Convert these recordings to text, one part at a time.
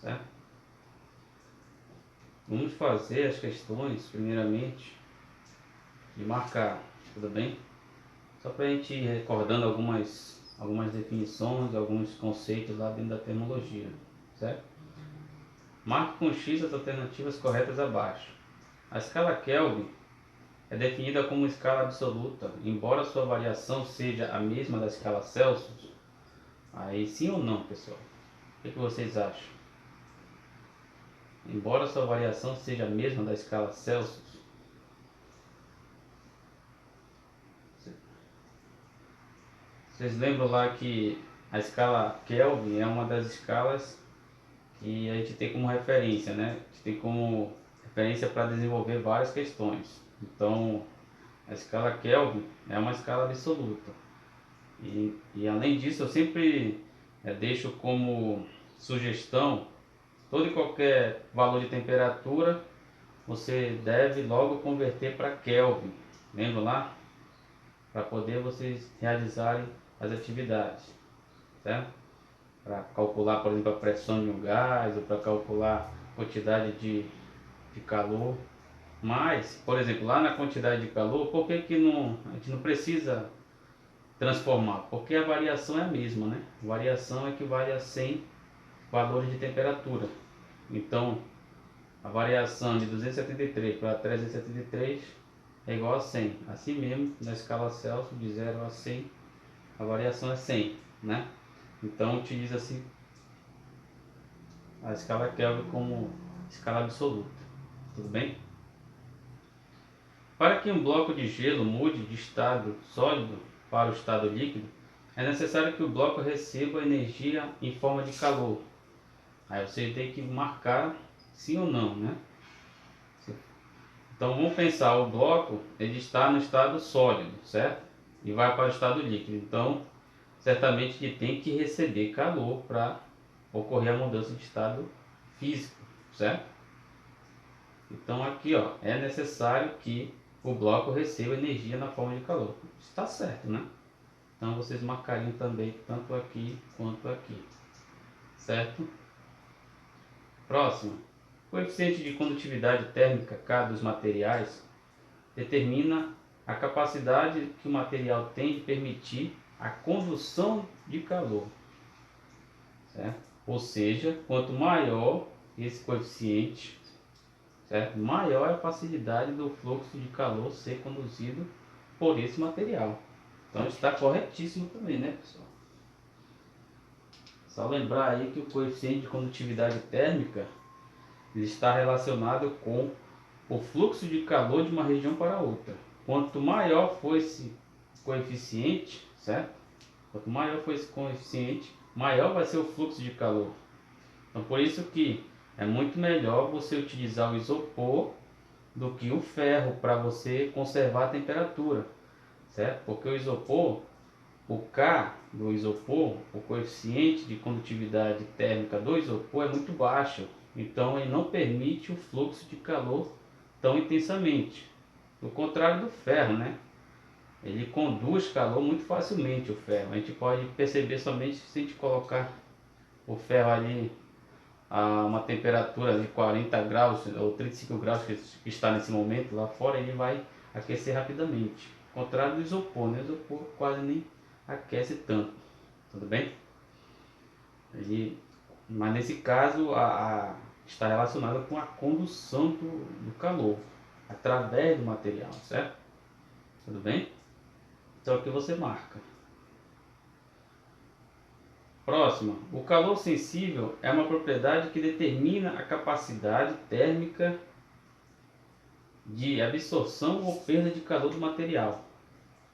certo? Vamos fazer as questões, primeiramente, de marcar, tudo bem? Só para a gente ir recordando algumas definições, alguns conceitos lá dentro da termologia, certo? Marque com X as alternativas corretas abaixo. A escala Kelvin é definida como escala absoluta, embora sua variação seja a mesma da escala Celsius. Aí sim ou não, pessoal? O que vocês acham? Embora sua variação seja a mesma da escala Celsius, vocês lembram lá que a escala Kelvin é uma das escalas que a gente tem como referência, né? A gente tem como referência para desenvolver várias questões. Então, a escala Kelvin é uma escala absoluta. E além disso, eu sempre deixo como sugestão, todo e qualquer valor de temperatura, você deve logo converter para Kelvin. Lembra lá? Para poder vocês realizarem as atividades, certo? Para calcular, por exemplo, a pressão de um gás ou para calcular a quantidade de calor. Mas, por exemplo, lá na quantidade de calor, por que, a gente não precisa transformar? Porque a variação é a mesma, né? A variação equivale a 100 valores de temperatura. Então, a variação de 273 para 373 é igual a 100. Assim mesmo, na escala Celsius, de 0 a 100, a variação é 100, né? Então, utiliza-se a escala Kelvin como escala absoluta. Tudo bem? Para que um bloco de gelo mude de estado sólido para o estado líquido, é necessário que o bloco receba energia em forma de calor. Aí você tem que marcar sim ou não, né? Então vamos pensar, o bloco ele está no estado sólido, certo? E vai para o estado líquido. Então, certamente ele tem que receber calor para ocorrer a mudança de estado físico, certo? Então aqui, ó, é necessário que o bloco receba energia na forma de calor. Está certo, né? Então vocês marcariam também tanto aqui quanto aqui, certo? Próximo. O coeficiente de condutividade térmica K dos materiais determina a capacidade que o material tem de permitir a condução de calor, certo? Ou seja, quanto maior esse coeficiente, certo? Maior é a facilidade do fluxo de calor ser conduzido por esse material. Então está corretíssimo também, né, pessoal? Só lembrar aí que o coeficiente de condutividade térmica ele está relacionado com o fluxo de calor de uma região para outra. Quanto maior for esse coeficiente, certo? Quanto maior for esse coeficiente, maior vai ser o fluxo de calor. Então por isso que é muito melhor você utilizar o isopor do que o ferro para você conservar a temperatura, certo? Porque o isopor, o K do isopor, o coeficiente de condutividade térmica do isopor é muito baixo, então ele não permite o fluxo de calor tão intensamente. O contrário do ferro, né? Ele conduz calor muito facilmente, o ferro. A gente pode perceber somente se a gente colocar o ferro ali a uma temperatura de 40 graus ou 35 graus que está nesse momento lá fora, ele vai aquecer rapidamente. Ao contrário do isopor, né? O isopor quase nem aquece tanto, tudo bem? Mas nesse caso está relacionado com a condução do calor através do material, certo? Tudo bem? Então aqui você marca. Próxima. O calor sensível é uma propriedade que determina a capacidade térmica de absorção ou perda de calor do material,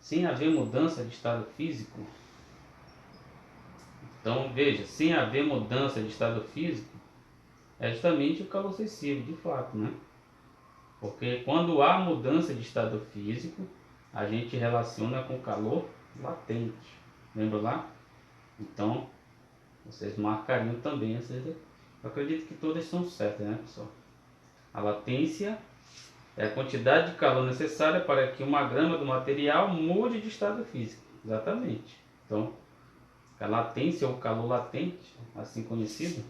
sem haver mudança de estado físico. Então veja, sem haver mudança de estado físico, é justamente o calor sensível, de fato, né? Porque quando há mudança de estado físico, a gente relaciona com calor latente. Lembra lá? Então, vocês marcariam também essas. Eu acredito que todas são certas, né, pessoal? A latência é a quantidade de calor necessária para que uma grama do material mude de estado físico. Exatamente. Então, a latência ou calor latente, assim conhecido,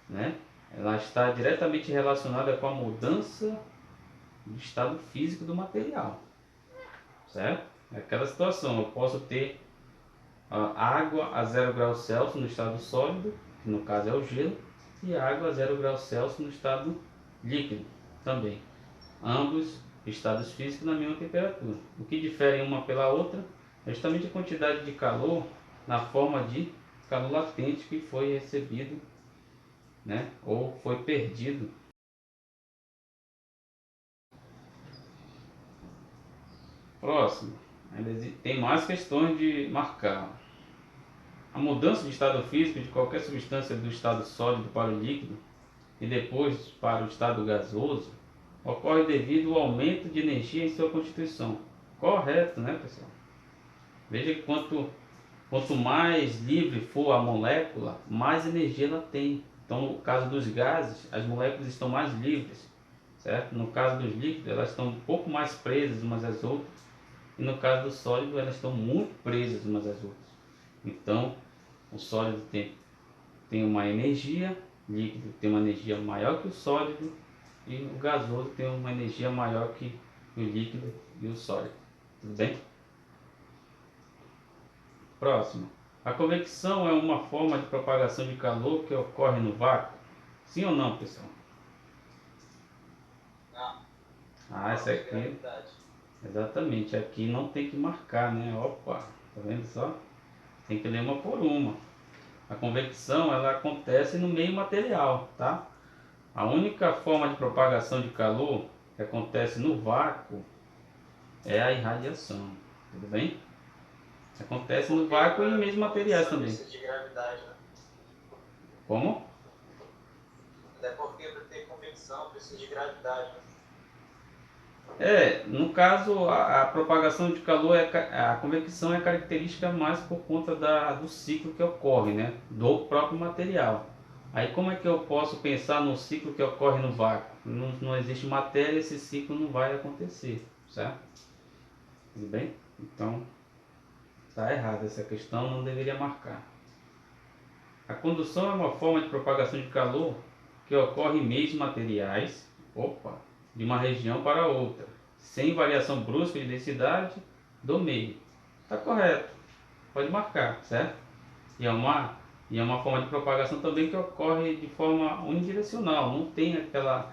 né? Ela está diretamente relacionada com a mudança do estado físico do material, certo? É aquela situação, eu posso ter água a 0 graus Celsius no estado sólido, que no caso é o gelo, e água a 0 graus Celsius no estado líquido também. Ambos estados físicos na mesma temperatura. O que difere uma pela outra é justamente a quantidade de calor na forma de calor latente que foi recebido, né, ou foi perdido. Próximo, tem mais questões de marcar. A mudança de estado físico de qualquer substância do estado sólido para o líquido e depois para o estado gasoso ocorre devido ao aumento de energia em sua constituição. Correto, né, pessoal? Veja que quanto mais livre for a molécula, mais energia ela tem. Então, no caso dos gases, as moléculas estão mais livres, certo? No caso dos líquidos, elas estão um pouco mais presas umas às outras. E no caso do sólido, elas estão muito presas umas às outras. Então, o sólido tem uma energia, o líquido tem uma energia maior que o sólido e o gasoso tem uma energia maior que o líquido e o sólido. Tudo bem? Próximo. A convecção é uma forma de propagação de calor que ocorre no vácuo? Sim ou não, pessoal? Não. Ah, essa aqui. Exatamente, aqui não tem que marcar, né? Opa, tá vendo só? Tem que ler uma por uma. A convecção ela acontece no meio material, tá? A única forma de propagação de calor que acontece no vácuo é a irradiação, tudo bem? Acontece no vácuo e em meios materiais também. Precisa de gravidade, né? Como? Até porque para ter convecção precisa de gravidade, né? No caso, a propagação de calor, a convecção é característica mais por conta do ciclo que ocorre, né? Do próprio material. Aí como é que eu posso pensar no ciclo que ocorre no vácuo? Não existe matéria, esse ciclo não vai acontecer, certo? Tudo bem? Então, está errado essa questão, não deveria marcar. A condução é uma forma de propagação de calor que ocorre em meios materiais, de uma região para outra, sem variação brusca de densidade do meio. Está correto, pode marcar, certo? E é uma forma de propagação também que ocorre de forma unidirecional, não tem aquela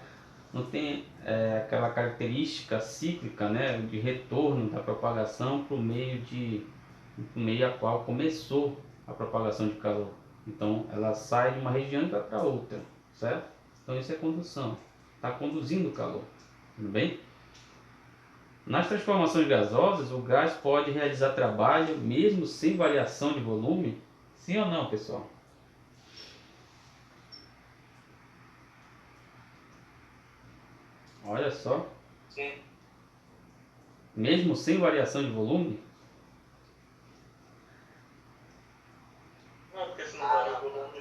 característica cíclica, né, de retorno da propagação para o meio a qual começou a propagação de calor. Então ela sai de uma região e vai para outra, certo? Então isso é condução, está conduzindo o calor, tudo bem? Nas transformações gasosas, o gás pode realizar trabalho mesmo sem variação de volume? Sim ou não, pessoal? Olha só. Sim. Mesmo sem variação de volume? Não, porque se não varia o volume,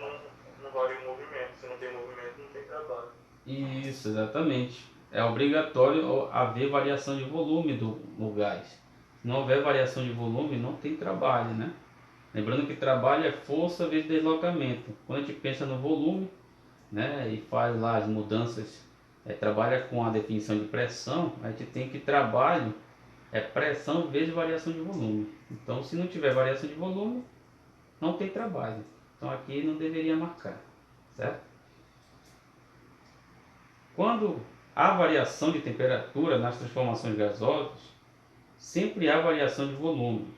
não varia o movimento. Se não tem movimento, não tem trabalho. Isso, exatamente. É obrigatório haver variação de volume no gás. Se não houver variação de volume, não tem trabalho, né? Lembrando que trabalho é força vezes deslocamento. Quando a gente pensa no volume, né, e faz lá as mudanças, trabalha com a definição de pressão, a gente tem que trabalho é pressão vezes variação de volume. Então, se não tiver variação de volume, não tem trabalho. Então, aqui não deveria marcar, certo? Quando há variação de temperatura nas transformações gasosas, sempre há variação de volume.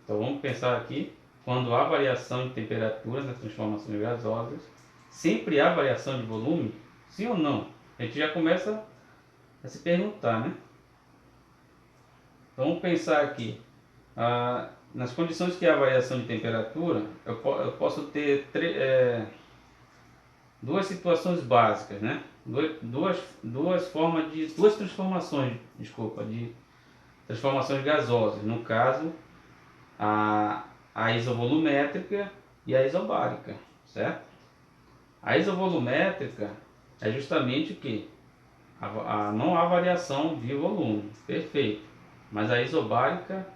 Então, vamos pensar aqui, quando há variação de temperatura nas transformações gasosas, sempre há variação de volume? Sim ou não? A gente já começa a se perguntar, né? Então, vamos pensar aqui. Nas condições que há variação de temperatura, eu posso ter duas situações básicas, né? Duas transformações, de transformações gasosas. No caso, a isovolumétrica e a isobárica, certo? A isovolumétrica é justamente o que? Não há variação de volume, perfeito. Mas a isobárica,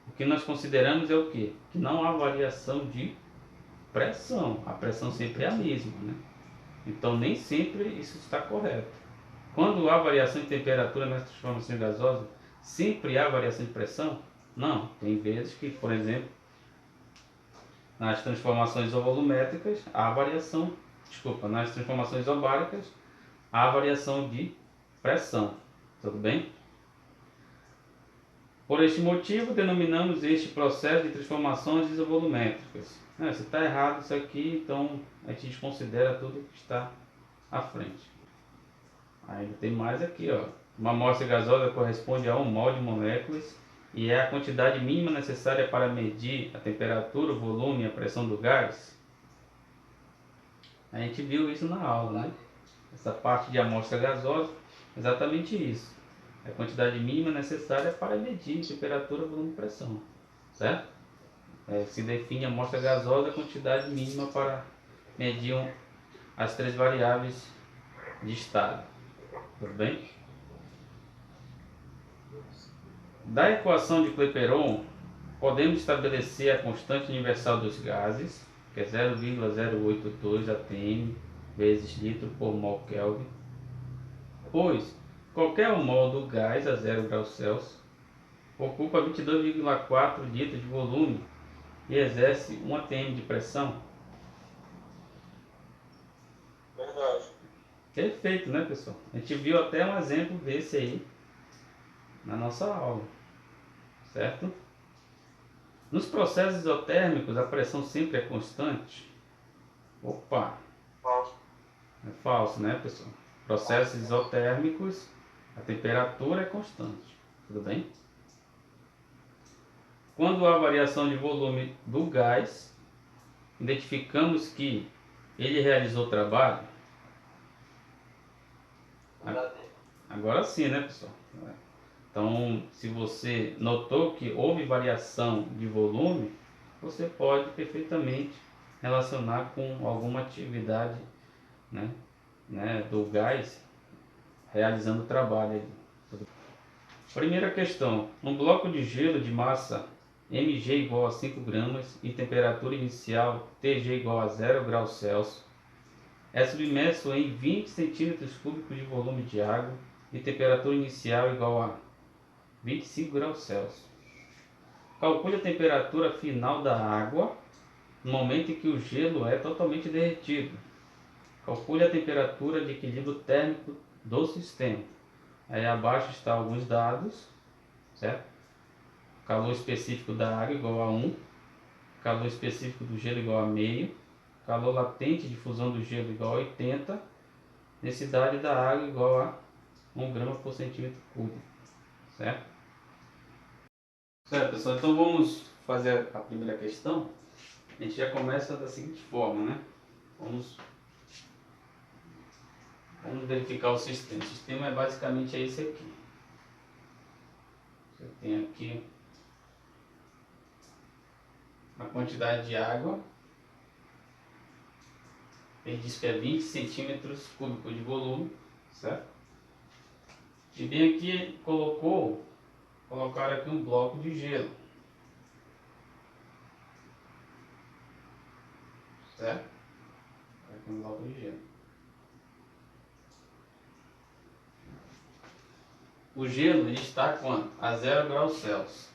o que nós consideramos é o que? Que não há variação de pressão, a pressão sempre é a mesma, né? Então nem sempre isso está correto. Quando há variação de temperatura nas transformações gasosas, sempre há variação de pressão? Não, tem vezes que, por exemplo, nas transformações volumétricas há variação, nas transformações isobáricas há variação de pressão, tudo bem? Por este motivo, denominamos este processo de transformações isovolumétricas. Se está errado isso aqui, então a gente desconsidera tudo que está à frente. Ainda tem mais aqui, ó. Uma amostra gasosa corresponde a 1 mol de moléculas e é a quantidade mínima necessária para medir a temperatura, o volume e a pressão do gás. A gente viu isso na aula, né? Essa parte de amostra gasosa, exatamente isso. É a quantidade mínima necessária para medir temperatura, volume e pressão, certo? Se define a amostra gasosa a quantidade mínima para medir as 3 variáveis de estado, tudo bem? Da equação de Clapeyron, podemos estabelecer a constante universal dos gases, que é 0,082 atm vezes litro por mol Kelvin, pois qualquer mol do gás a 0 graus Celsius ocupa 22,4 litros de volume e exerce 1 atm de pressão. Verdade. Perfeito, né, pessoal? A gente viu até um exemplo desse aí na nossa aula, certo? Nos processos isotérmicos, a pressão sempre é constante? Opa! Falso. É falso, né, pessoal? Processos isotérmicos, a temperatura é constante, tudo bem? Quando há variação de volume do gás, identificamos que ele realizou trabalho. Agora sim, né, pessoal? Então, se você notou que houve variação de volume, você pode perfeitamente relacionar com alguma atividade, né, do gás realizando o trabalho. Primeira questão: um bloco de gelo de massa Mg igual a 5 gramas e temperatura inicial Tg igual a 0 graus Celsius é submerso em 20 centímetros cúbicos de volume de água e temperatura inicial igual a 25 graus Celsius. Calcule a temperatura final da água no momento em que o gelo é totalmente derretido. Calcule a temperatura de equilíbrio térmico do sistema. Aí abaixo estão alguns dados, certo? Calor específico da água igual a 1, calor específico do gelo igual a meio, calor latente de fusão do gelo igual a 80, densidade da água igual a 1 grama por centímetro cúbico, certo? Certo, pessoal, então vamos fazer a primeira questão. A gente já começa da seguinte forma, né? Vamos verificar o sistema. O sistema é basicamente esse aqui. Você tem aqui a quantidade de água. Ele diz que é 20 centímetros cúbicos de volume, certo? E bem aqui colocaram aqui um bloco de gelo, certo? Aqui um bloco de gelo. O gelo está quanto? A 0 graus Celsius.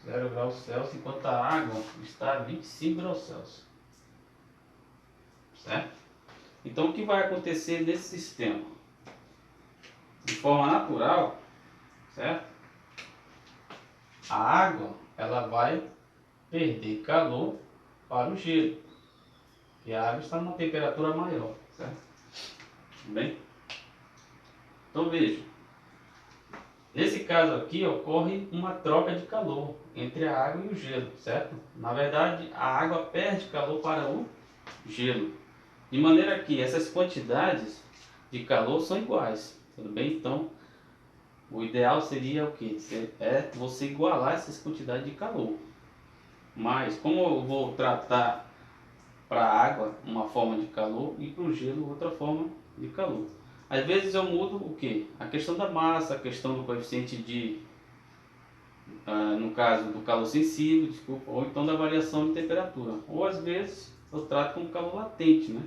0 graus Celsius, enquanto a água está a 25 graus Celsius. Certo? Então o que vai acontecer nesse sistema? De forma natural, certo? A água ela vai perder calor para o gelo. E a água está numa temperatura maior, certo? Tudo bem? Então veja. Nesse caso aqui ocorre uma troca de calor entre a água e o gelo, certo? Na verdade, a água perde calor para o gelo. De maneira que essas quantidades de calor são iguais, tudo bem? Então, o ideal seria o que? É você igualar essas quantidades de calor. Mas, como eu vou tratar para a água uma forma de calor e para o gelo outra forma de calor. Às vezes eu mudo o que? A questão da massa, a questão do coeficiente de, no caso do calor sensível, desculpa, ou então da variação de temperatura. Ou às vezes eu trato como calor latente, né?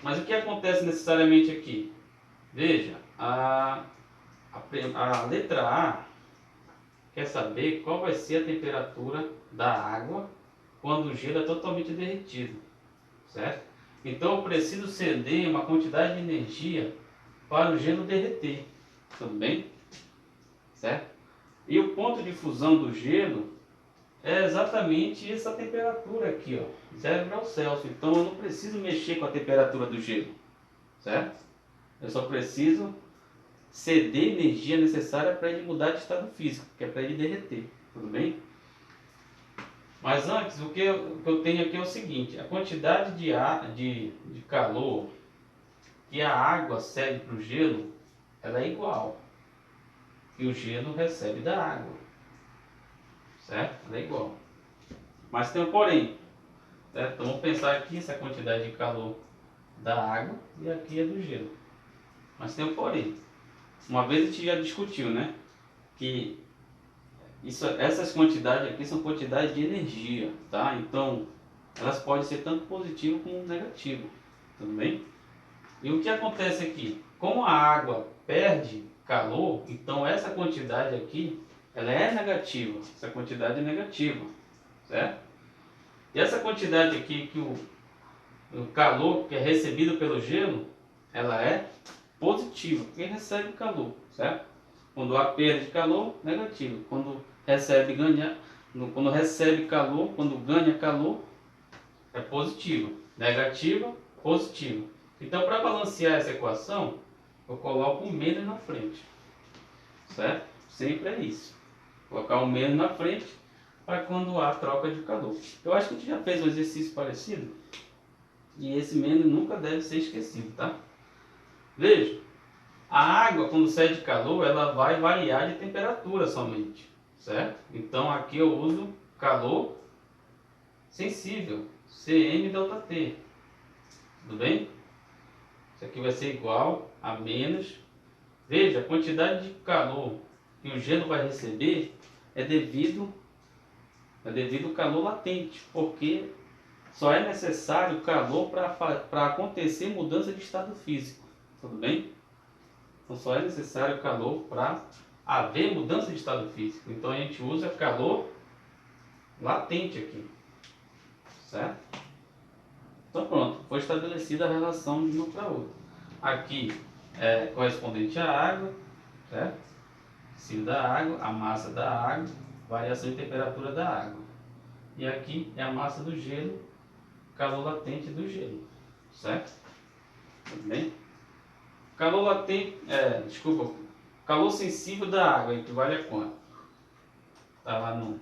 Mas o que acontece necessariamente aqui? Veja, a letra A quer saber qual vai ser a temperatura da água quando o gelo é totalmente derretido, certo? Então eu preciso ceder uma quantidade de energia para o gelo derreter, tudo bem? Certo? E o ponto de fusão do gelo é exatamente essa temperatura aqui, ó, 0 graus Celsius. Então eu não preciso mexer com a temperatura do gelo, certo? Eu só preciso ceder energia necessária para ele mudar de estado físico, que é para ele derreter, tudo bem? Mas antes, o que eu tenho aqui é o seguinte: a quantidade de, ar, de calor que a água cede para o gelo, ela é igual que o gelo recebe da água, certo? Ela é igual. Mas tem um porém, certo? Então vamos pensar aqui essa quantidade de calor da água e aqui é do gelo. Mas tem um porém. Uma vez a gente já discutiu, né? Que essas quantidades aqui são quantidades de energia, tá? Então elas podem ser tanto positivas como negativas, tudo bem? E o que acontece aqui? Como a água perde calor, então essa quantidade aqui, ela é negativa. Essa quantidade é negativa, certo? E essa quantidade aqui que o calor que é recebido pelo gelo, ela é positiva, porque recebe calor, certo? Quando há perda de calor, negativo. Quando recebe calor, quando ganha calor, é positivo. Negativa, positivo. Então, para balancear essa equação, eu coloco um menos na frente, certo? Sempre é isso. Colocar um menos na frente para quando há troca de calor. Eu acho que a gente já fez um exercício parecido e esse menos nunca deve ser esquecido, tá? Veja, a água quando cede calor, ela vai variar de temperatura somente, certo? Então aqui eu uso calor sensível, Cm ΔT, tudo bem? Isso aqui vai ser igual a menos. Veja, a quantidade de calor que o gelo vai receber é devido ao calor latente, porque só é necessário calor para acontecer mudança de estado físico, tudo bem? Então só é necessário calor para haver mudança de estado físico. Então a gente usa calor latente aqui, certo? Então pronto, foi estabelecida a relação de uma para outra. Aqui é correspondente à água, certo? Ciclo da água, a massa da água, variação de temperatura da água. E aqui é a massa do gelo, calor latente do gelo, certo? Tudo bem? Calor latente, calor sensível da água equivale a quanto? Tá lá no,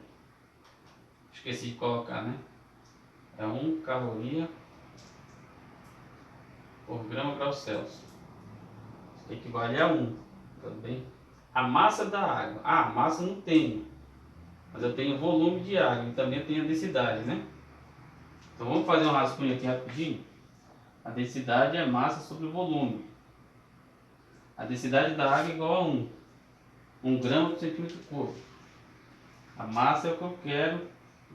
esqueci de colocar, né? É 1 caloria por grau Celsius. Equivale a 1, tudo bem? A massa da água. Ah, massa não tenho, mas eu tenho volume de água e também tenho a densidade, né? Então vamos fazer um rascunho aqui rapidinho. A densidade é massa sobre o volume. A densidade da água é igual a 1 grama por centímetro cúbico. A massa é o que eu quero,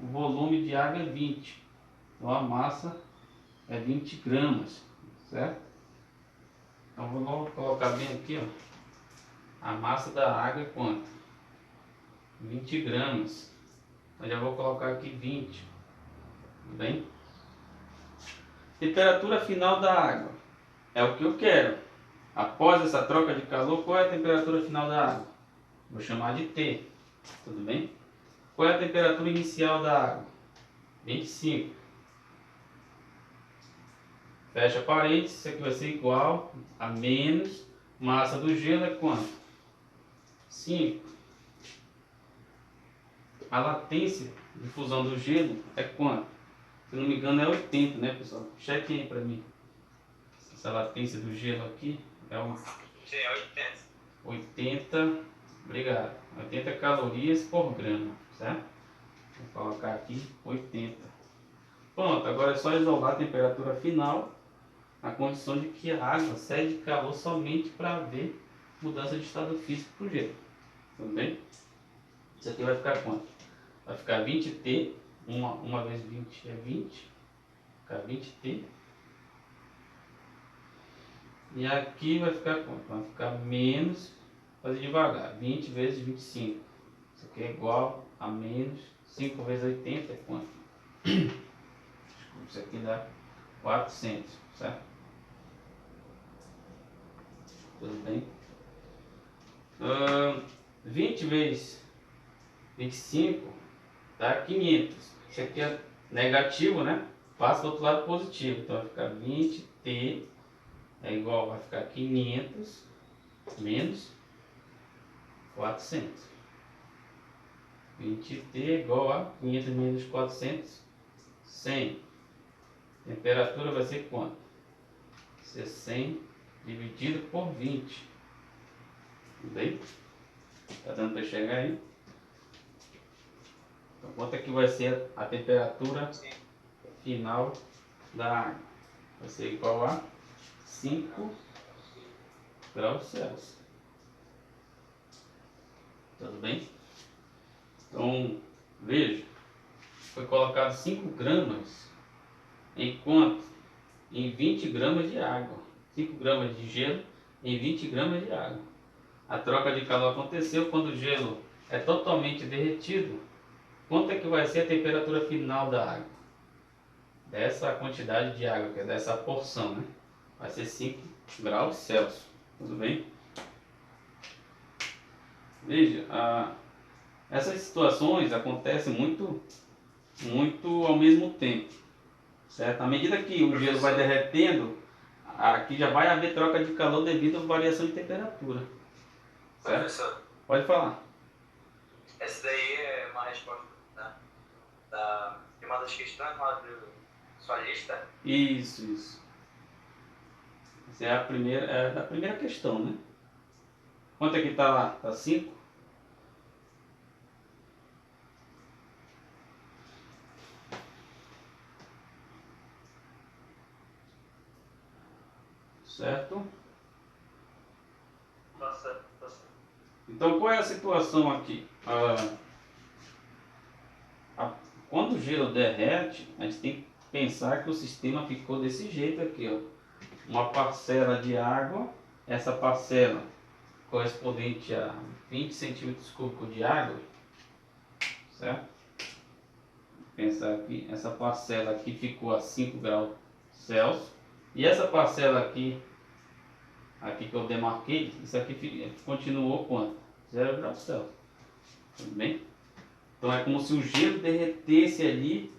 o volume de água é 20. Então a massa é 20 gramas, certo? Então vou colocar bem aqui, ó. A massa da água é quanto? 20 gramas. Então já vou colocar aqui 20. Tudo bem? Temperatura final da água é o que eu quero. Após essa troca de calor, qual é a temperatura final da água? Vou chamar de T. Tudo bem? Qual é a temperatura inicial da água? 25. Fecha parênteses, isso aqui vai ser igual a menos massa do gelo é quanto? 5. A latência de fusão do gelo é quanto? Se não me engano é 80, né, pessoal? Chequem aí para mim. Essa latência do gelo aqui é um... Sim, é 80. 80, obrigado. 80 calorias por grama, certo? Vou colocar aqui 80. Pronto, agora é só isolar a temperatura final na condição de que a água cede calor somente para haver mudança de estado físico para o gelo. Tudo bem? Isso aqui vai ficar quanto? Vai ficar 20T, 1 vezes 20 é 20, vai ficar 20T E aqui vai ficar quanto? Vai ficar menos, fazer devagar, 20 vezes 25. Isso aqui é igual a menos 5 vezes 80 é quanto? Isso aqui dá 400, certo? Tudo bem? 20 vezes 25 dá 500. Isso aqui é negativo, né? Passa do outro lado positivo. Então vai ficar 20t é igual, vai ficar 500 menos 400. 20t é igual a 500 menos 400, 100. Temperatura vai ser quanto? Vai ser 100 dividido por 20. Tudo bem? Tá dando para chegar aí? Então, quanto é que vai ser a temperatura final da água? Vai ser igual a 5 graus Celsius. Tudo bem? Então, veja, foi colocado 5 gramas enquanto em 20 gramas de água. 5 gramas de gelo em 20 gramas de água. A troca de calor aconteceu quando o gelo é totalmente derretido. Quanto é que vai ser a temperatura final da água? Dessa quantidade de água, que é dessa porção, né? Vai ser 5 graus Celsius. Tudo bem? Veja, essas situações acontecem muito ao mesmo tempo, certo? À medida que o gelo vai derretendo, aqui já vai haver troca de calor devido à variação de temperatura. Certo? Professor, Pode falar. essa daí é uma resposta, né, de uma das questões lá do sua lista. Isso. Essa é a primeira questão, né? Quanto é que está lá? Está 5? Certo? Tá certo, tá certo. Então, qual é a situação aqui? Quando o gelo derrete, a gente tem que pensar que o sistema ficou desse jeito aqui, ó. Uma parcela de água, essa parcela correspondente a 20 centímetros cúbicos de água, certo? Pensar aqui, essa parcela aqui ficou a 5 graus Celsius, e essa parcela aqui que eu demarquei, isso aqui continuou quanto? 0 graus Celsius. Tudo bem? Então é como se o gelo derretesse ali,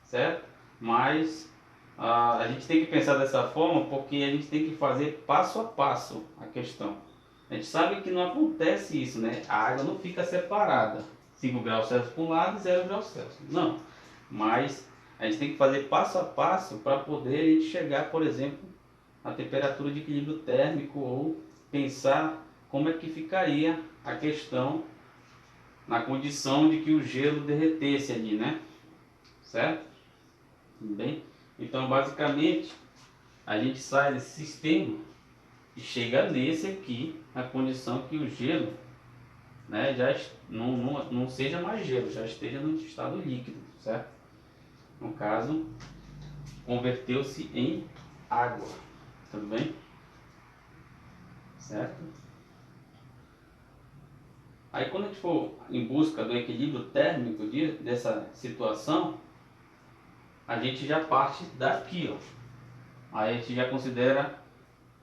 certo? Mas a gente tem que pensar dessa forma porque a gente tem que fazer passo a passo a questão. A gente sabe que não acontece isso, né? A água não fica separada. 5 graus Celsius para um lado e 0 graus Celsius. Não. Mas a gente tem que fazer passo a passo para poder a gente chegar, por exemplo, a temperatura de equilíbrio térmico ou pensar como é que ficaria a questão na condição de que o gelo derretesse ali, né? Certo? Tudo bem? Então, basicamente, a gente sai desse sistema e chega nesse aqui, na condição que o gelo, né, já não seja mais gelo, já esteja no estado líquido, certo? No caso, converteu-se em água. Tudo bem? Certo? Aí quando a gente for em busca do equilíbrio térmico dessa situação, a gente já parte daqui, ó. Aí a gente já considera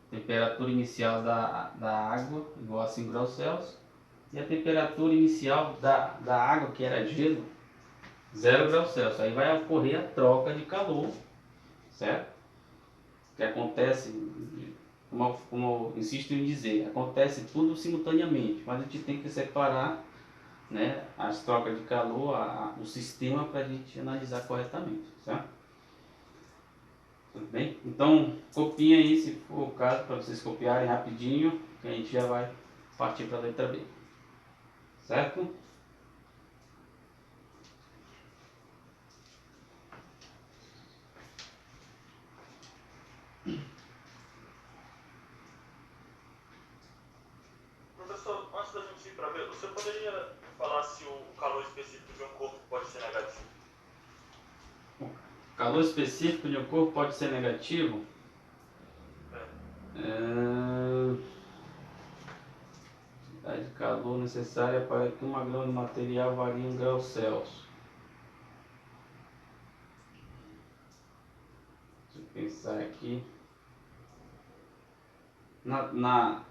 a temperatura inicial da água igual a 5 graus Celsius e a temperatura inicial da água, que era gelo, 0 graus Celsius. Aí vai ocorrer a troca de calor, certo? Que acontece, como eu insisto em dizer, acontece tudo simultaneamente, mas a gente tem que separar, né, as trocas de calor, o sistema para a gente analisar corretamente, certo? Tudo bem? Então, copiem aí se for o caso, para vocês copiarem rapidinho, que a gente já vai partir para a letra B, certo? Professor, antes da gente ir para ver, você poderia falar se o calor específico de um corpo pode ser negativo? O calor específico de um corpo pode ser negativo? É. Quantidade de calor necessária para que uma grama de material varie 1 grau Celsius. Deixa eu pensar aqui. Na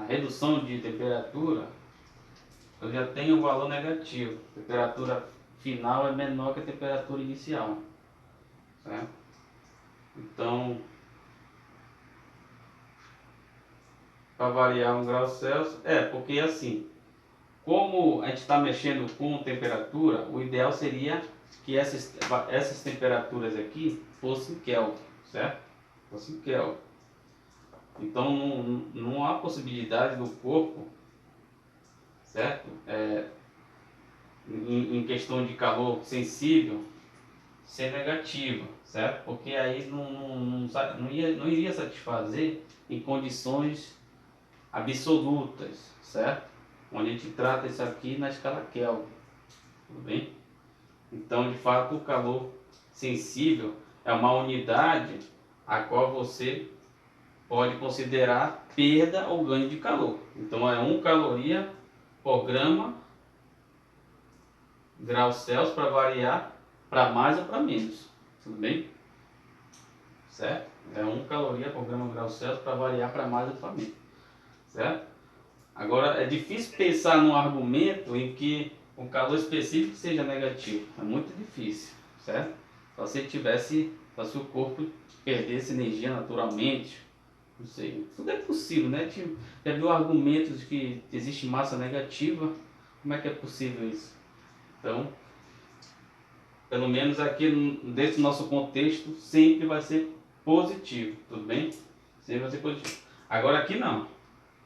redução de temperatura, eu já tenho um valor negativo. A temperatura final é menor que a temperatura inicial, certo? Então, para variar 1 grau Celsius, porque assim, como a gente está mexendo com temperatura, o ideal seria que essas temperaturas aqui fossem Kelvin, certo? Fossem Kelvin. Então não há possibilidade do corpo, certo? Em questão de calor sensível, ser negativa, certo? Porque aí não iria satisfazer em condições absolutas, certo? Onde a gente trata isso aqui na escala Kelvin, tudo bem? Então, de fato, o calor sensível é uma unidade a qual você pode considerar perda ou ganho de calor. Então, é 1 caloria por grau Celsius para variar para mais ou para menos, tudo bem? Certo? É 1 caloria por grau Celsius para variar para mais ou para menos, certo? Agora, é difícil pensar num argumento em que um calor específico seja negativo. É muito difícil, certo? Só se o corpo perdesse energia naturalmente, não sei. Tudo é possível, né? Já viu argumentos de que existe massa negativa? Como é que é possível isso? Então, pelo menos aqui desse nosso contexto, sempre vai ser positivo, tudo bem? Sempre vai ser positivo. Agora aqui não.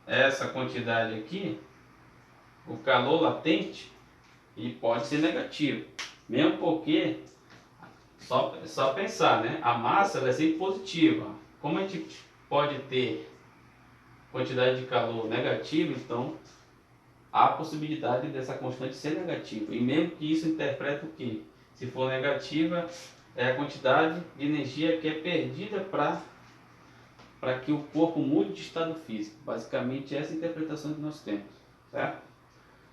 Essa quantidade aqui, o calor latente, e pode ser negativo. Mesmo porque, só pensar, né? A massa vai ser positiva. Como a gente pode ter quantidade de calor negativa, então há a possibilidade dessa constante ser negativa. E mesmo que isso interprete o quê? Se for negativa, é a quantidade de energia que é perdida para que o corpo mude de estado físico. Basicamente, essa é a interpretação que nós temos, certo?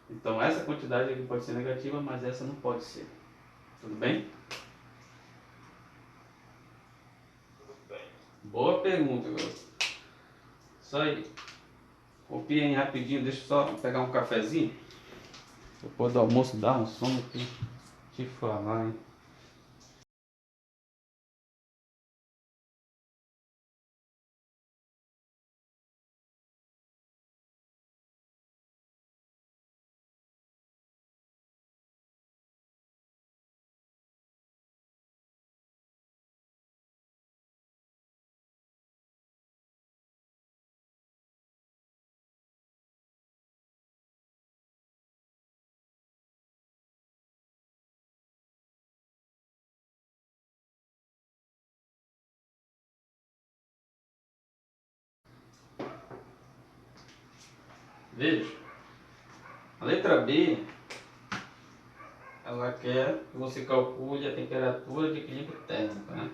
Então, essa quantidade aqui pode ser negativa, mas essa não pode ser. Tudo bem? Tudo bem. Boa pergunta, garoto. Isso aí. Copia aí rapidinho, deixa eu só pegar um cafezinho. Depois do almoço dá um sono aqui. Te falar, hein? Veja, a letra B, ela quer que você calcule a temperatura de equilíbrio térmico, né?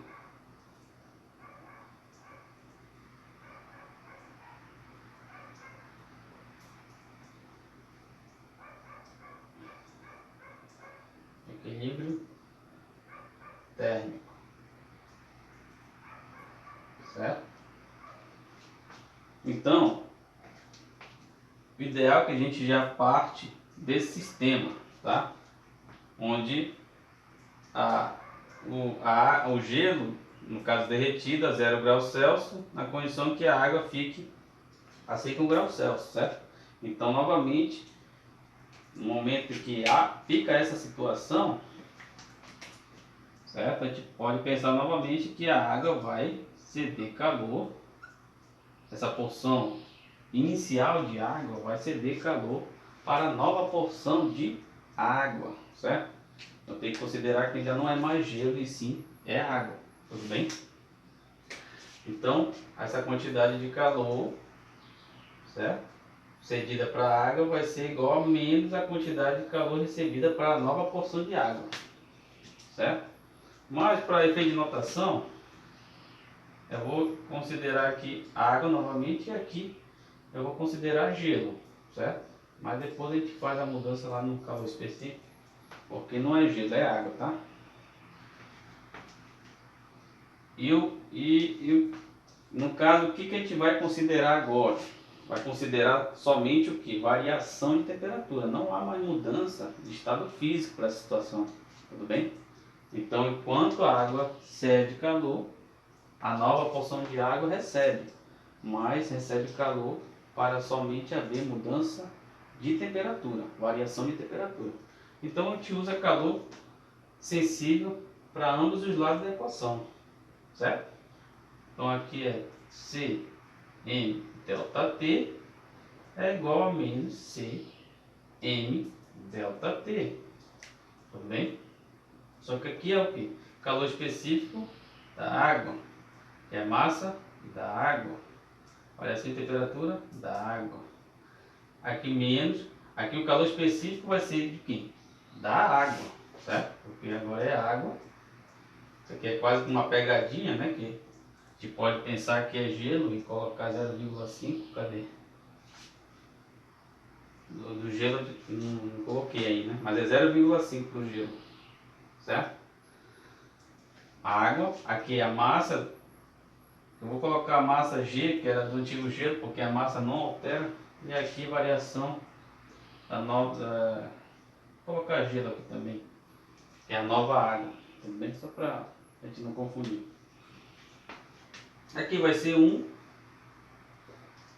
Equilíbrio térmico, certo? Então, o ideal é que a gente já parte desse sistema, tá? Onde o gelo, no caso derretido a 0 graus Celsius, na condição que a água fique a 5 graus Celsius, certo? Então, novamente, no momento que fica essa situação, certo? A gente pode pensar novamente que a água vai ceder calor, essa porção inicial de água vai ceder calor para a nova porção de água, certo? Então tem que considerar que já não é mais gelo e sim é água, tudo bem? Então essa quantidade de calor, certo? Cedida para a água vai ser igual a menos a quantidade de calor recebida para a nova porção de água, certo? Mas para efeito de notação, eu vou considerar aqui água novamente e aqui eu vou considerar gelo, certo? Mas depois a gente faz a mudança lá no calor específico, porque não é gelo, é água, tá? No caso, o que a gente vai considerar agora? Vai considerar somente o que? Variação de temperatura. Não há mais mudança de estado físico para essa situação, tudo bem? Então, enquanto a água cede calor, a nova porção de água recebe, mas recebe calor para somente haver mudança de temperatura, variação de temperatura. Então, a gente usa calor sensível para ambos os lados da equação, certo? Então, aqui é C M delta T é igual a menos C M delta T, tudo bem? Só que aqui é o que? Calor específico da água, que é a massa da água, variação de temperatura da água. Aqui menos, aqui o calor específico vai ser de quem? Da água, certo? Porque agora é água. Isso aqui é quase uma pegadinha, né? Que a gente pode pensar que é gelo e colocar 0,5, cadê? Do gelo não coloquei aí, né? Mas é 0,5 do gelo, certo? A água, aqui é a massa. Eu vou colocar a massa G, que era do antigo gelo, porque a massa não altera. E aqui variação da nova. Vou colocar gelo aqui também, que é a nova água, tudo bem? Só para a gente não confundir. Aqui vai ser 1.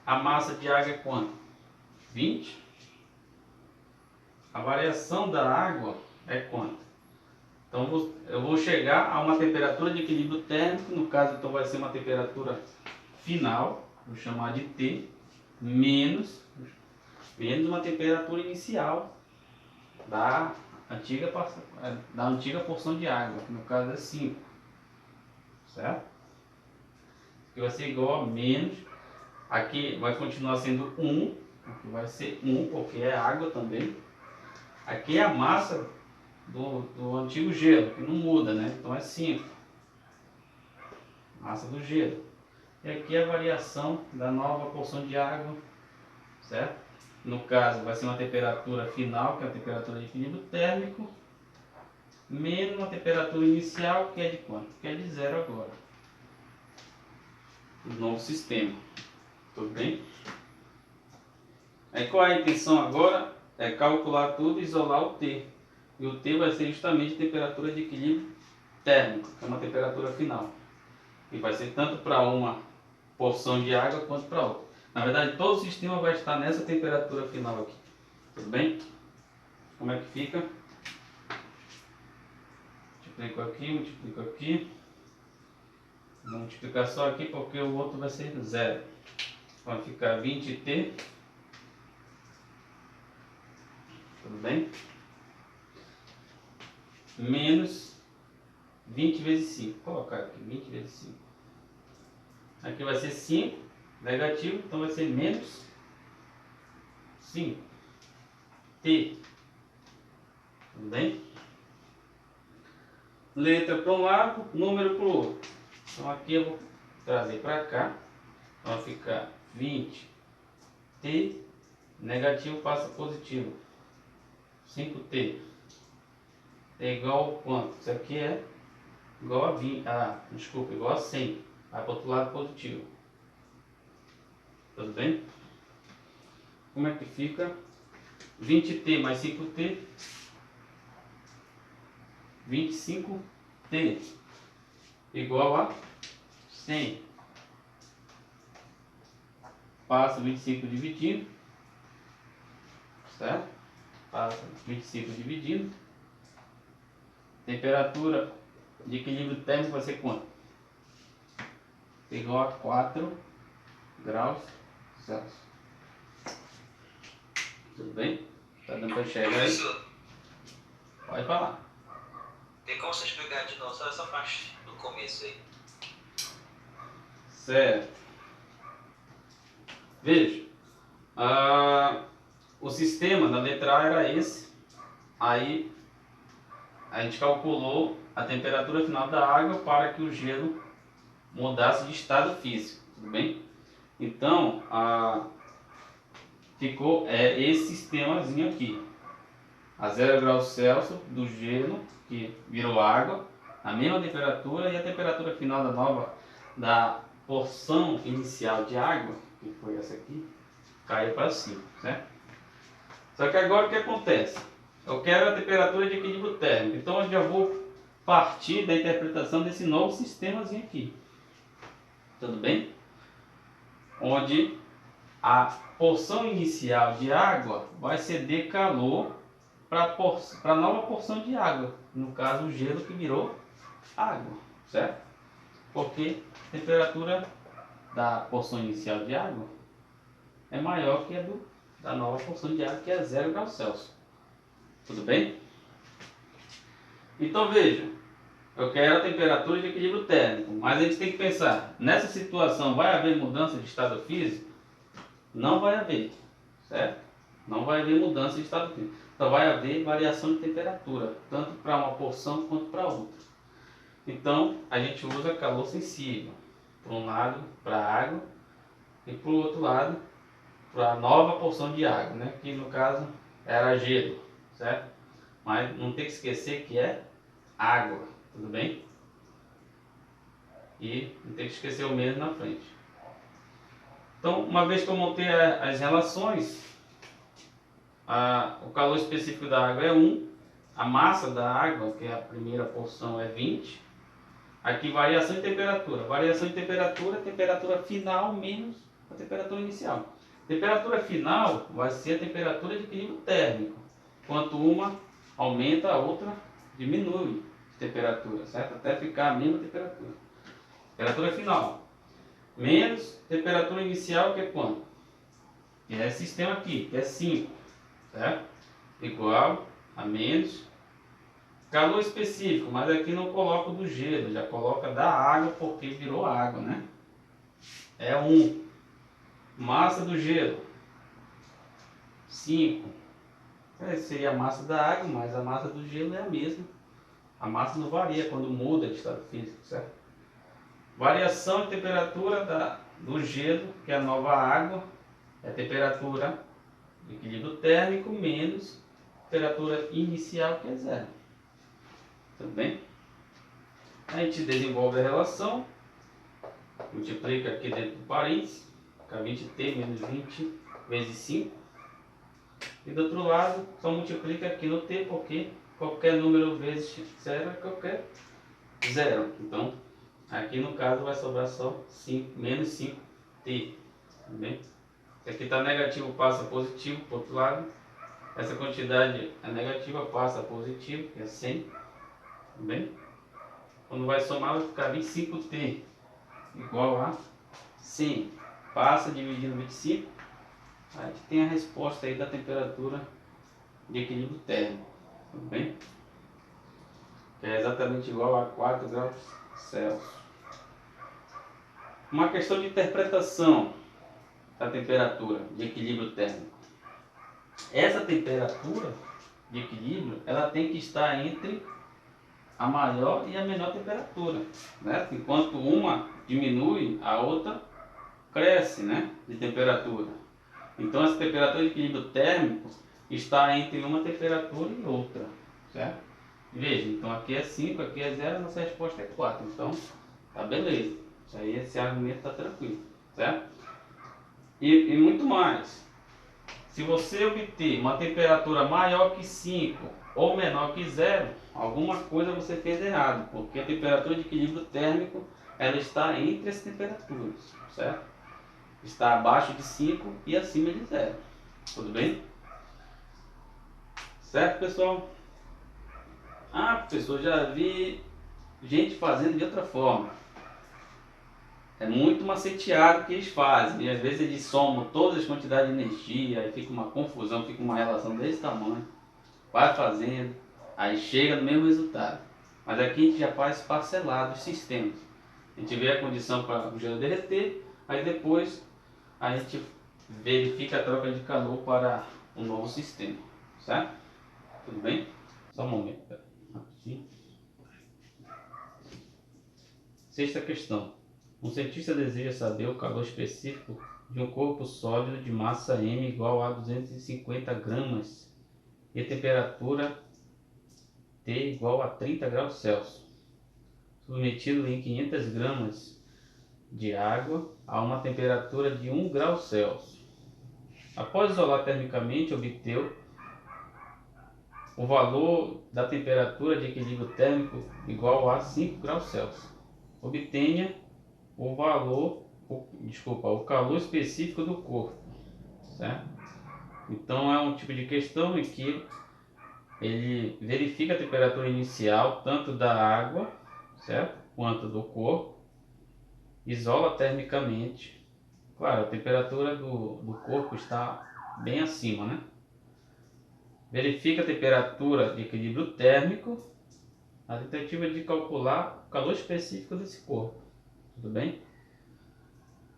A massa de água é quanto? 20. A variação da água é quanto? Então eu vou chegar a uma temperatura de equilíbrio térmico, no caso então vai ser uma temperatura final, vou chamar de T, menos uma temperatura inicial da antiga porção de água, que no caso é 5, certo? Que vai ser igual a menos, aqui vai continuar sendo 1, aqui vai ser 1 porque é água também. Aqui é a massa do antigo gelo, que não muda, né? Então é 5. Massa do gelo. E aqui é a variação da nova porção de água, certo? No caso, vai ser uma temperatura final, que é a temperatura de equilíbrio térmico, menos uma temperatura inicial, que é de quanto? Que é de 0 agora. O novo sistema. Tudo bem? Aí qual é a intenção agora? É calcular tudo e isolar o T. E o T vai ser justamente a temperatura de equilíbrio térmico, que é uma temperatura final. E vai ser tanto para uma porção de água quanto para outra. Na verdade, todo o sistema vai estar nessa temperatura final aqui. Tudo bem? Como é que fica? Multiplico aqui. Vou multiplicar só aqui porque o outro vai ser 0. Vai ficar 20T. Tudo bem? Menos 20 vezes 5. Vou colocar aqui 20 vezes 5. Aqui vai ser 5, negativo, então vai ser menos 5. T. Tudo bem? Letra para um lado, número para o outro. Então aqui eu vou trazer para cá. Então vai ficar 20T, negativo passa positivo. 5T. É igual a quanto? Isso aqui é igual a 20. Desculpa, igual a 100. Vai para o outro lado positivo. Tudo bem? Como é que fica? 20T mais 5T. 25T. Igual a 100. Passa 25 dividindo. Certo? Passa 25 dividindo. Temperatura de equilíbrio térmico vai ser quanto? Igual a 4 graus Celsius. Tudo bem? Tá dando para enxergar aí? Professor, Pode falar. tem como você explicar de novo só essa parte do começo aí? Certo. Veja. O sistema da letra A era esse. Aí a gente calculou a temperatura final da água para que o gelo mudasse de estado físico, tudo bem? Então, ficou esse sistemazinho aqui, a 0 graus Celsius do gelo, que virou água, a mesma temperatura, e a temperatura final da porção inicial de água, que foi essa aqui, caiu para 5, certo? Só que agora o que acontece? Eu quero a temperatura de equilíbrio térmico, então eu já vou partir da interpretação desse novo sistemazinho aqui, tudo bem? Onde a porção inicial de água vai ceder calor para a nova porção de água, no caso o gelo que virou água, certo? Porque a temperatura da porção inicial de água é maior que a da nova porção de água, que é 0 graus Celsius. Tudo bem? Então veja, eu quero a temperatura de equilíbrio térmico, mas a gente tem que pensar, nessa situação vai haver mudança de estado físico? Não vai haver, certo? Não vai haver mudança de estado físico. Então vai haver variação de temperatura, tanto para uma porção quanto para outra. Então a gente usa calor sensível, para um lado para a água e para o outro lado para a nova porção de água, né? Que no caso era gelo, certo? Mas não tem que esquecer que é água, tudo bem? E não tem que esquecer o mesmo na frente. Então, uma vez que eu montei as relações, o calor específico da água é 1, a massa da água, que é a primeira porção, é 20. Aqui, variação de temperatura. Variação de temperatura, temperatura final menos a temperatura inicial. Temperatura final vai ser a temperatura de equilíbrio térmico. Quanto uma aumenta, a outra diminui de temperatura, certo? Até ficar a mesma temperatura. Temperatura final. Menos temperatura inicial, que é quanto? Que é esse sistema aqui, que é 5, certo? Igual a menos calor específico, mas aqui não coloco do gelo, já coloca da água, porque virou água, né? É 1. Massa do gelo, 5. Seria a massa da água, mas a massa do gelo é a mesma. A massa não varia quando muda de estado físico, certo? Variação de temperatura do gelo, que é a nova água, é a temperatura de equilíbrio térmico menos temperatura inicial, que é 0. Tudo bem? A gente desenvolve a relação, multiplica aqui dentro do parênteses, fica 20t menos 20 vezes 5. E do outro lado, só multiplica aqui no t, porque qualquer número vezes 0 é qualquer 0. Então, aqui no caso vai sobrar só 5, menos 5t. Tudo bem? Se aqui está negativo, passa positivo para o outro lado. Essa quantidade é negativa, passa positivo, que é 100. Tudo bem? Quando vai somar, vai ficar 25t igual a 100. Passa dividindo 25. A gente tem a resposta aí da temperatura de equilíbrio térmico. Tudo bem? Que é exatamente igual a 4 graus Celsius. Uma questão de interpretação da temperatura de equilíbrio térmico. Essa temperatura de equilíbrio, ela tem que estar entre a maior e a menor temperatura, né? Enquanto uma diminui, a outra cresce, né? De temperatura. Então essa temperatura de equilíbrio térmico está entre uma temperatura e outra, certo? Veja, então aqui é 5, aqui é 0, nossa resposta é 4. Então, tá beleza. Isso aí, esse argumento está tranquilo, certo? E muito mais. Se você obter uma temperatura maior que 5 ou menor que 0, alguma coisa você fez errado, porque a temperatura de equilíbrio térmico, ela está entre as temperaturas, certo? Está abaixo de 5 e acima de 0. Tudo bem? Certo, pessoal? Professor, já vi gente fazendo de outra forma. É muito maceteado o que eles fazem. E às vezes eles somam todas as quantidades de energia, aí fica uma confusão, fica uma relação desse tamanho. Vai fazendo, aí chega no mesmo resultado. Mas aqui a gente já faz parcelado os sistemas. A gente vê a condição para o gelo derreter, aí depois a gente verifica a troca de calor para um novo sistema. Certo? Tudo bem? Só um momento. Rapidinho. Sexta questão. Um cientista deseja saber o calor específico de um corpo sólido de massa m igual a 250 gramas e temperatura T igual a 30 graus Celsius, submetido em 500 gramas de água a uma temperatura de 1 grau Celsius. Após isolar termicamente, obteu o valor da temperatura de equilíbrio térmico igual a 5 graus Celsius. Obtenha o calor específico do corpo, certo? Então é um tipo de questão em que ele verifica a temperatura inicial tanto da água, certo, quanto do corpo, isola termicamente. Claro, a temperatura do corpo está bem acima, né? Verifica a temperatura de equilíbrio térmico, a tentativa de calcular o calor específico desse corpo. Tudo bem?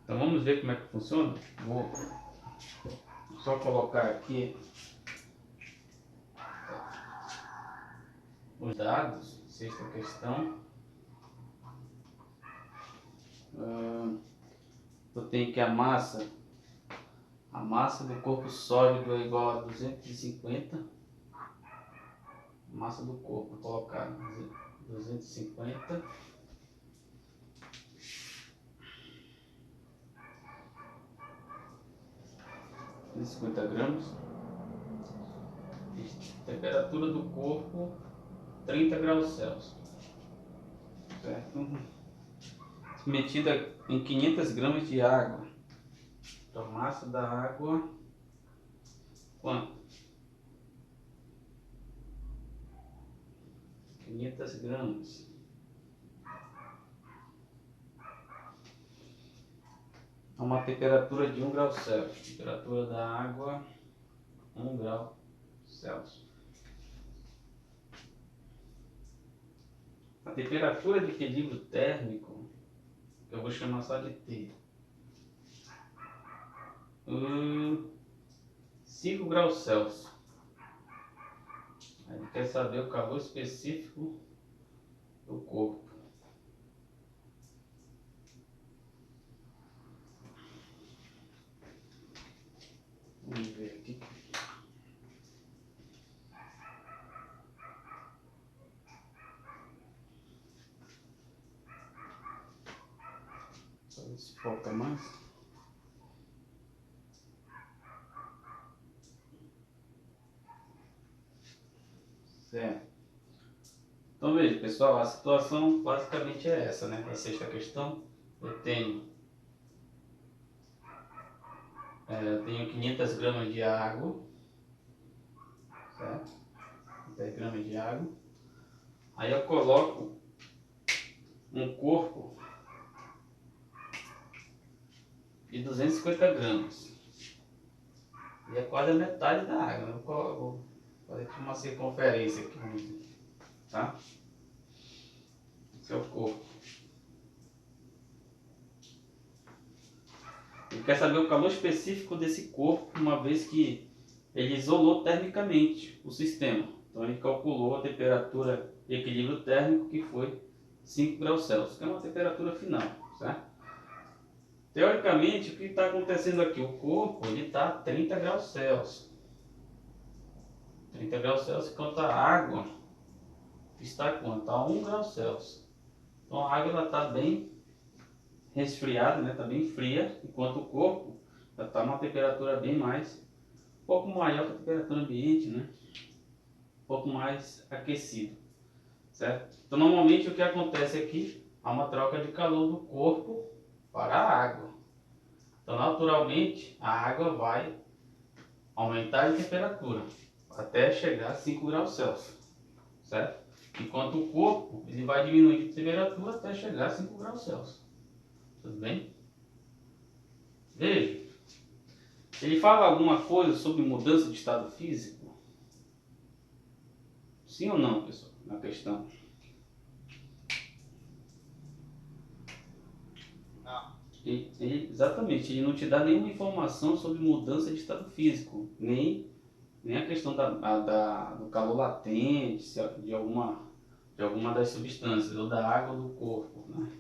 Então vamos ver como é que funciona. Vou só colocar aqui os dados, sexta questão. Eu tenho que a massa do corpo sólido é igual a 250. Massa do corpo, vou colocar 250. 250 gramas. Temperatura do corpo 30 graus Celsius, certo? Metida em 500 gramas de água. Então, a massa da água, quanto? 500 gramas. A uma temperatura de 1 grau Celsius. Temperatura da água, 1 grau Celsius. A temperatura de equilíbrio térmico, eu vou chamar só de T. 5 graus Celsius. A gente quer saber o calor específico do corpo. Vamos ver aqui. Só ver se foca mais. Certo. Então veja, pessoal, a situação basicamente é essa, né? A sexta questão, eu tenho 500 gramas de água, certo? 10 gramas de água. Aí eu coloco um corpo de 250 gramas. E é quase a metade da água. Eu vou fazer uma circunferência aqui, vamos dizer, tá? Esse é o corpo. Ele quer saber o calor específico desse corpo, uma vez que ele isolou termicamente o sistema. Então ele calculou a temperatura de equilíbrio térmico, que foi 5 graus Celsius, que é uma temperatura final, certo? Teoricamente, o que está acontecendo aqui? O corpo está a 30 graus Celsius. 30 graus Celsius, enquanto a água está quanto? A 1 grau Celsius. Então a água está bem resfriada, né? Está bem fria, enquanto o corpo está uma temperatura bem mais, um pouco maior que a temperatura ambiente, né? Um pouco mais aquecido, certo? Então normalmente o que acontece aqui há uma troca de calor do corpo para a água. Então naturalmente a água vai aumentar de temperatura até chegar a 5 graus Celsius, certo? Enquanto o corpo ele vai diminuir de temperatura até chegar a 5 graus Celsius. Tudo bem? Veja, ele fala alguma coisa sobre mudança de estado físico? Sim ou não, pessoal? Na questão. Não. Exatamente, ele não te dá nenhuma informação sobre mudança de estado físico, nem a questão do calor latente, de alguma das substâncias, ou da água do corpo, né?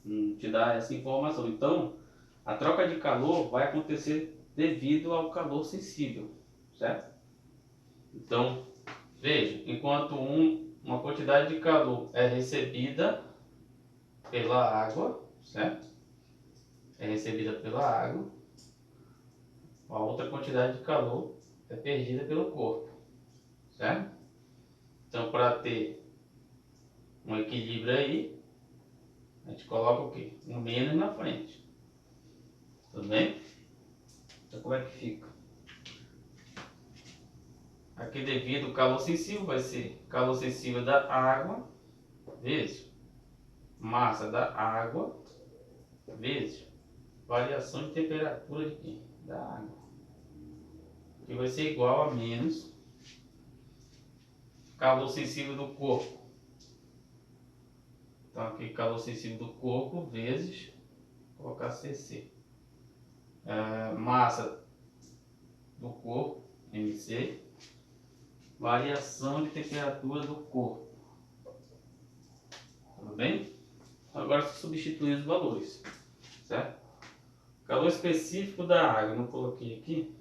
Não te dá dar essa informação. Então, a troca de calor vai acontecer devido ao calor sensível, certo? Então, veja, enquanto uma quantidade de calor é recebida pela água, certo? É recebida pela água, a outra quantidade de calor é perdida pelo corpo, certo? Então, para ter um equilíbrio aí, a gente coloca o quê? Um menos na frente. Tudo bem? Então, como é que fica? Aqui, devido ao calor sensível, vai ser calor sensível da água vezes massa da água vezes variação de temperatura de quê? Da água, que vai ser igual a menos calor sensível do corpo. Então, aqui calor sensível do corpo vezes, vou colocar CC, massa do corpo, MC, variação de temperatura do corpo. Tudo bem? Agora se substituir os valores, certo? Calor específico da água, não coloquei aqui,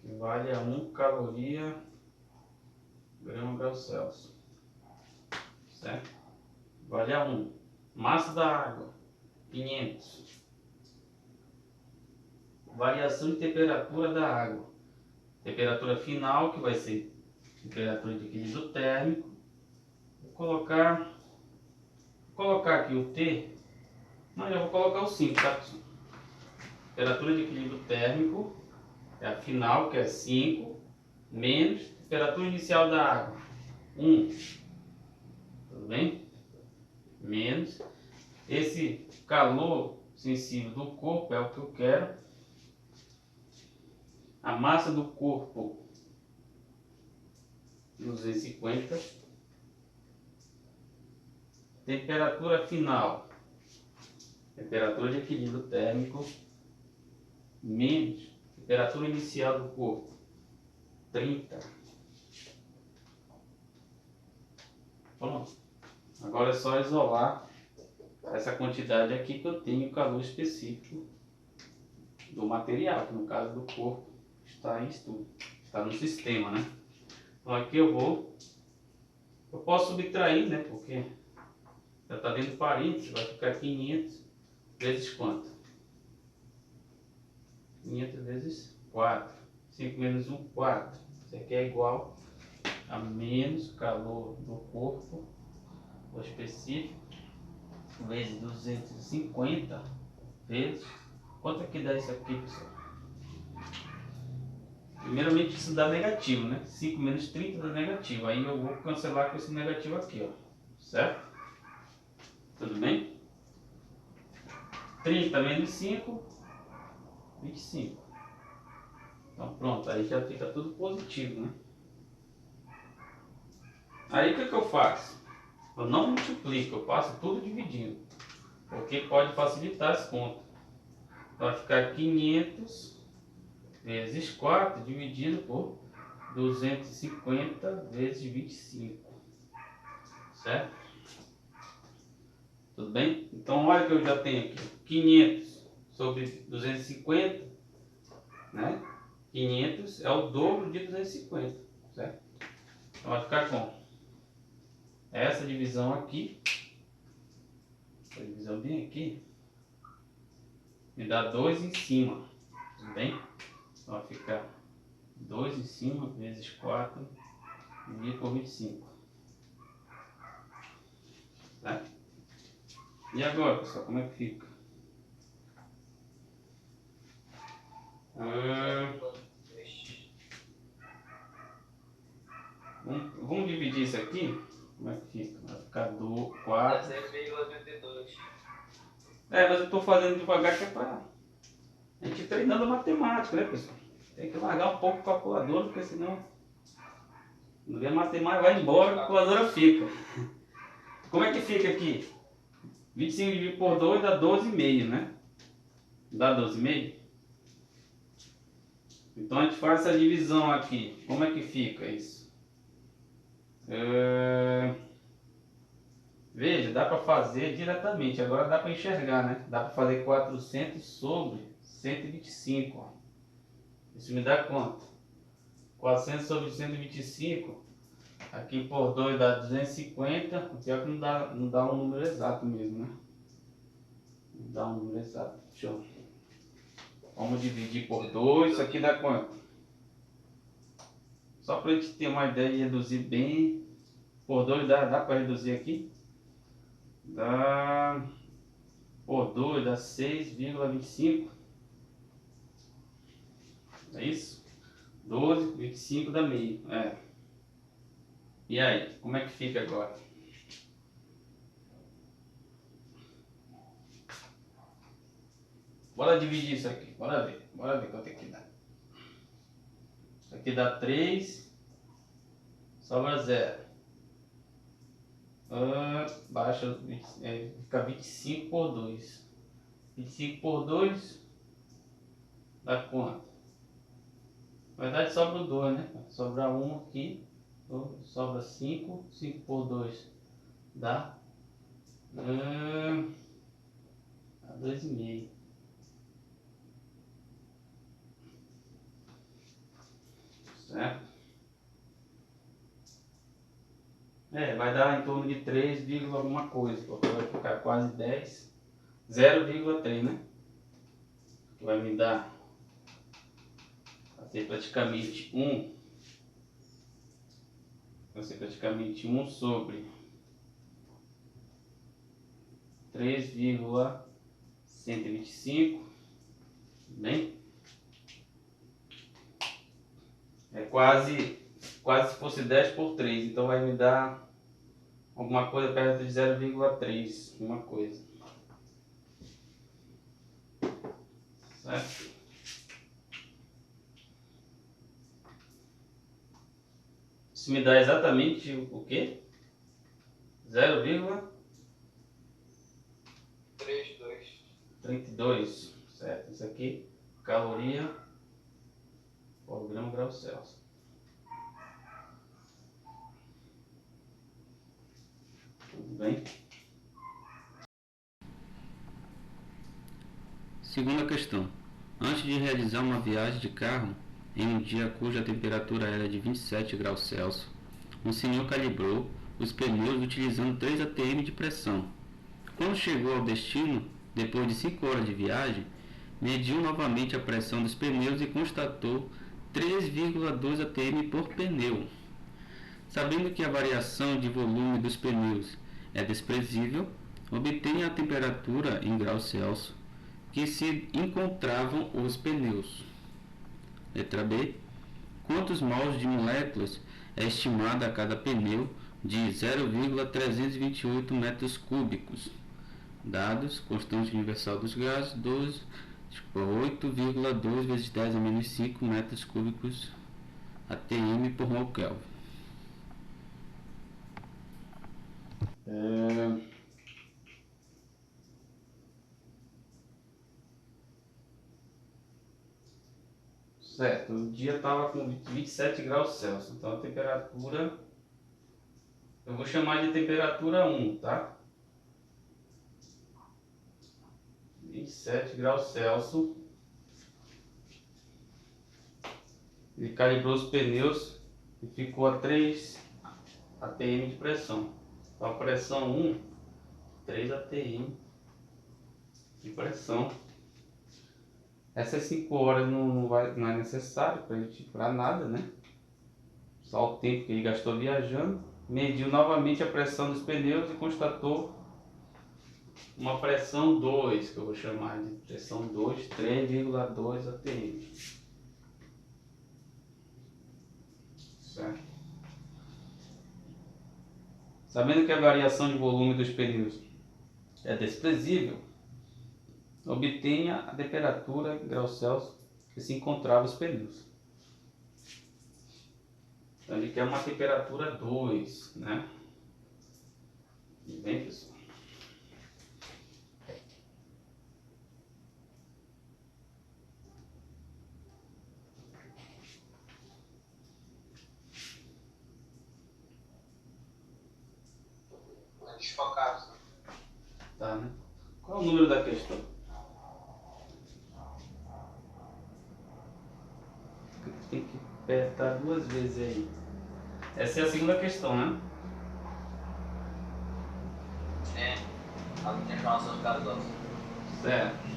que vale a 1 caloria grau Celsius, certo? Vale a 1. Massa da água, 500. Variação de temperatura da água, temperatura final, que vai ser temperatura de equilíbrio térmico. Vou colocar aqui o T, mas eu vou colocar o 5, tá, pessoal? Temperatura de equilíbrio térmico é a final, que é 5, menos temperatura inicial da água, 1. Tudo bem? Menos esse calor sensível do corpo é o que eu quero. A massa do corpo, 250. Temperatura final, temperatura de equilíbrio térmico, menos temperatura inicial do corpo, 30. Pronto. Agora é só isolar essa quantidade aqui que eu tenho calor específico do material, que no caso do corpo está em estudo, está no sistema, né? Então aqui eu posso subtrair, né? Porque já está dentro do parênteses, vai ficar 500 vezes quanto? 500 vezes 4. 5 menos 1, 4. Isso aqui é igual a menos calor do corpo, o específico, vezes 250 vezes. Quanto é que dá isso aqui, pessoal? Primeiramente isso dá negativo, né? 5 menos 30 dá negativo. Aí eu vou cancelar com esse negativo aqui, ó. Certo? Tudo bem? 30 menos 5, 25. Então pronto, aí já fica tudo positivo, né? Aí o que eu faço? Eu não multiplico, eu passo tudo dividindo, porque pode facilitar as contas. Vai ficar 500 vezes 4 dividido por 250 vezes 25, certo? Tudo bem? Então olha que eu já tenho aqui 500 sobre 250, né? 500 é o dobro de 250, certo? Então vai ficar com essa divisão aqui, essa divisão bem aqui, me dá 2 em cima, tudo bem? Então vai ficar 2 em cima vezes 4 dividido por 25. Tá? E agora, pessoal, como é que fica? Vamos dividir isso aqui? Como é que fica? Vai ficar 4. 16,82. Mas eu estou fazendo devagar que é para a gente ir treinando a matemática, né, pessoal? Tem que largar um pouco o calculador, porque senão não vê a matemática, vai embora, a calculadora fica. Como é que fica aqui? 25 dividido por 2 dá 12,5, né? Dá 12,5? Então a gente faz essa divisão aqui. Como é que fica isso? Veja, dá para fazer diretamente, agora dá para enxergar, né? Dá para fazer 400 sobre 125, ó. Isso me dá quanto? 400 sobre 125, aqui por 2 dá 250, o pior que não dá um número exato mesmo, né? Não dá um número exato. Deixa eu... Vamos dividir por 2, isso aqui dá quanto? Só para a gente ter uma ideia de reduzir bem, por 2 dá para reduzir aqui? Dá... Por 2 dá 6,25. É isso? 12, 25 dá meio. É. E aí, como é que fica agora? Bora dividir isso aqui. Bora ver quanto é que dá. Isso aqui dá 3, sobra 0. Baixa, fica 25 por 2. 25 por 2 dá quanto? Na verdade sobra o 2, né? Sobra 1 aqui. Sobra 5. 5 por 2 dá 2,5. Certo? Vai dar em torno de 3, alguma coisa. Porque vai ficar quase 10. 0,3, né? Que vai me dar praticamente 1. Vai ser praticamente 1 sobre 3,125. Bem? É quase se fosse 10 por 3. Então vai me dar alguma coisa perto de 0,3. Uma coisa. Certo? Isso me dá exatamente o quê? 0,32. Certo? Isso aqui, caloria por grau Celsius. Tudo bem? Segunda questão. Antes de realizar uma viagem de carro, em um dia cuja temperatura era de 27 graus Celsius, um senhor calibrou os pneus utilizando 3 atm de pressão. Quando chegou ao destino, depois de 5 horas de viagem, mediu novamente a pressão dos pneus e constatou 3,2 atm por pneu. Sabendo que a variação de volume dos pneus é desprezível, obtenha a temperatura em graus Celsius que se encontravam os pneus. Letra B. Quantos mols de moléculas é estimada a cada pneu de 0,328 metros cúbicos? Dados, constante universal dos gases, 8,2 vezes 10 a menos 5 metros cúbicos atm por mol Kelvin. Certo, o dia estava com 27 graus Celsius, então a temperatura, eu vou chamar de temperatura 1, tá? 27 graus Celsius. Ele calibrou os pneus e ficou a 3 atm de pressão. Então a pressão 1, 3 atm de pressão. Essas 5 horas não é necessário para nada, né? Só o tempo que ele gastou viajando. Mediu novamente a pressão dos pneus e constatou uma pressão 2, que eu vou chamar de pressão 2, 3,2 atm. Certo? Sabendo que a variação de volume dos pneus é desprezível, obtenha a temperatura em graus Celsius que se encontrava os pneus. Então ele quer uma temperatura 2, né? Bem, pessoal. desfocado. Tá, né? Qual é o número da questão? Tem que apertar 2 vezes aí. Essa é a segunda questão, né? É, a transformação de gasosa. Certo.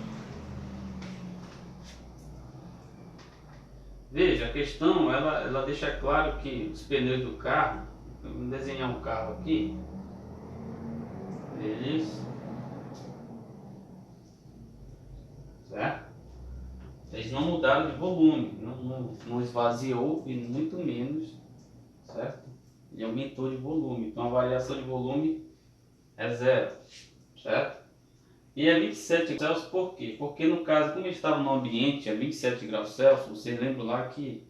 Veja, a questão, ela deixa claro que os pneus do carro, vamos desenhar um carro aqui, eles, certo? Eles não mudaram de volume, não esvaziou e muito menos, certo? Ele aumentou de volume, então a variação de volume é zero, certo? E é 27 graus Celsius por quê? Porque no caso, como ele estava no ambiente a 27 graus Celsius, vocês lembram lá que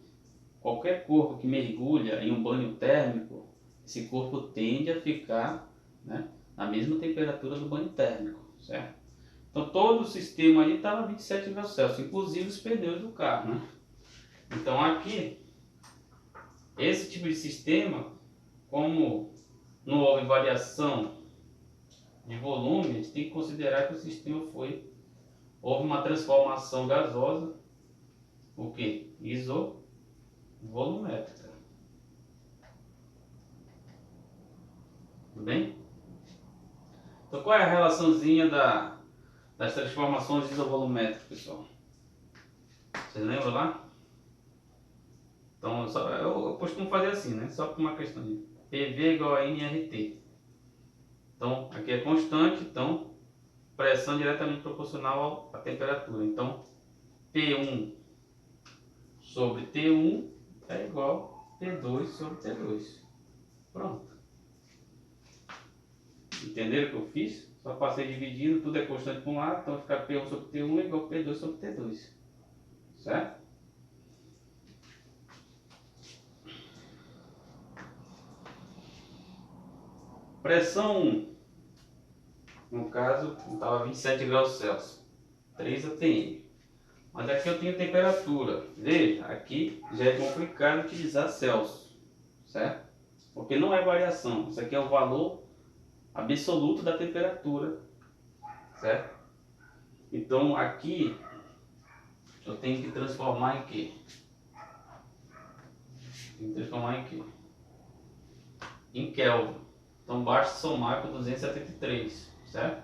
qualquer corpo que mergulha em um banho térmico, esse corpo tende a ficar, né, na mesma temperatura do banho térmico, certo? Então todo o sistema ali estava a 27 graus Celsius, inclusive os pneus do carro, né? Então aqui, esse tipo de sistema, como não houve variação de volume, a gente tem que considerar que o sistema houve uma transformação gasosa, o que? Isovolumétrica. Tudo bem? Então qual é a relaçãozinha das transformações isovolumétricas, pessoal? Vocês lembram lá? Então eu costumo fazer assim, né? Só por uma questão de PV igual a nRT. Então aqui é constante, então pressão diretamente proporcional à temperatura. Então P1 sobre T1 é igual a P2 sobre T2. Pronto. Entenderam o que eu fiz? Só passei dividindo, tudo é constante para um lado, então fica P1 sobre T1 é igual a P2 sobre T2. Certo? Pressão 1. No caso, estava 27 graus Celsius. 3 atm. Mas aqui eu tenho temperatura. Veja, aqui já é complicado utilizar Celsius. Certo? Porque não é variação. Isso aqui é o valor absoluto da temperatura. Certo? Então aqui eu tenho que transformar em quê? Tem que transformar em quê? Em Kelvin. Então basta somar com 273, certo?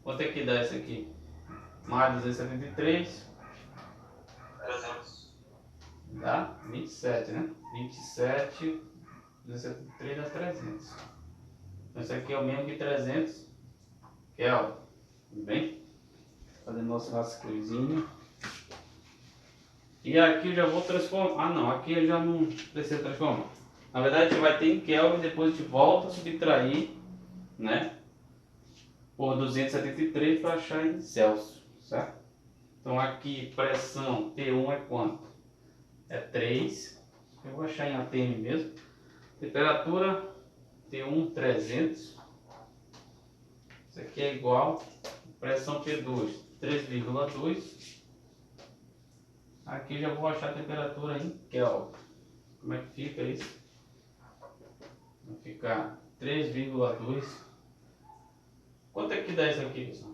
Quanto é que dá isso aqui? Mais 273 300. dá 27, né? 27, 273 dá 300. Então isso aqui é o mesmo que 300 Kelvin. Tudo bem? Fazendo nosso rascunhozinho. E aqui eu já vou transformar. Ah não, aqui eu já não preciso transformar. Na verdade a gente vai ter em Kelvin, depois a gente volta a subtrair, né? Por 273 para achar em Celsius, certo? Então aqui pressão T1 é quanto? É 3. Eu vou achar em atm mesmo. Temperatura T1 300. Isso aqui é igual. Pressão P2 3,2. Aqui já vou achar a temperatura em Kelvin. Como é que fica isso? Vai ficar 3,2. Quanto é que dá isso aqui, pessoal?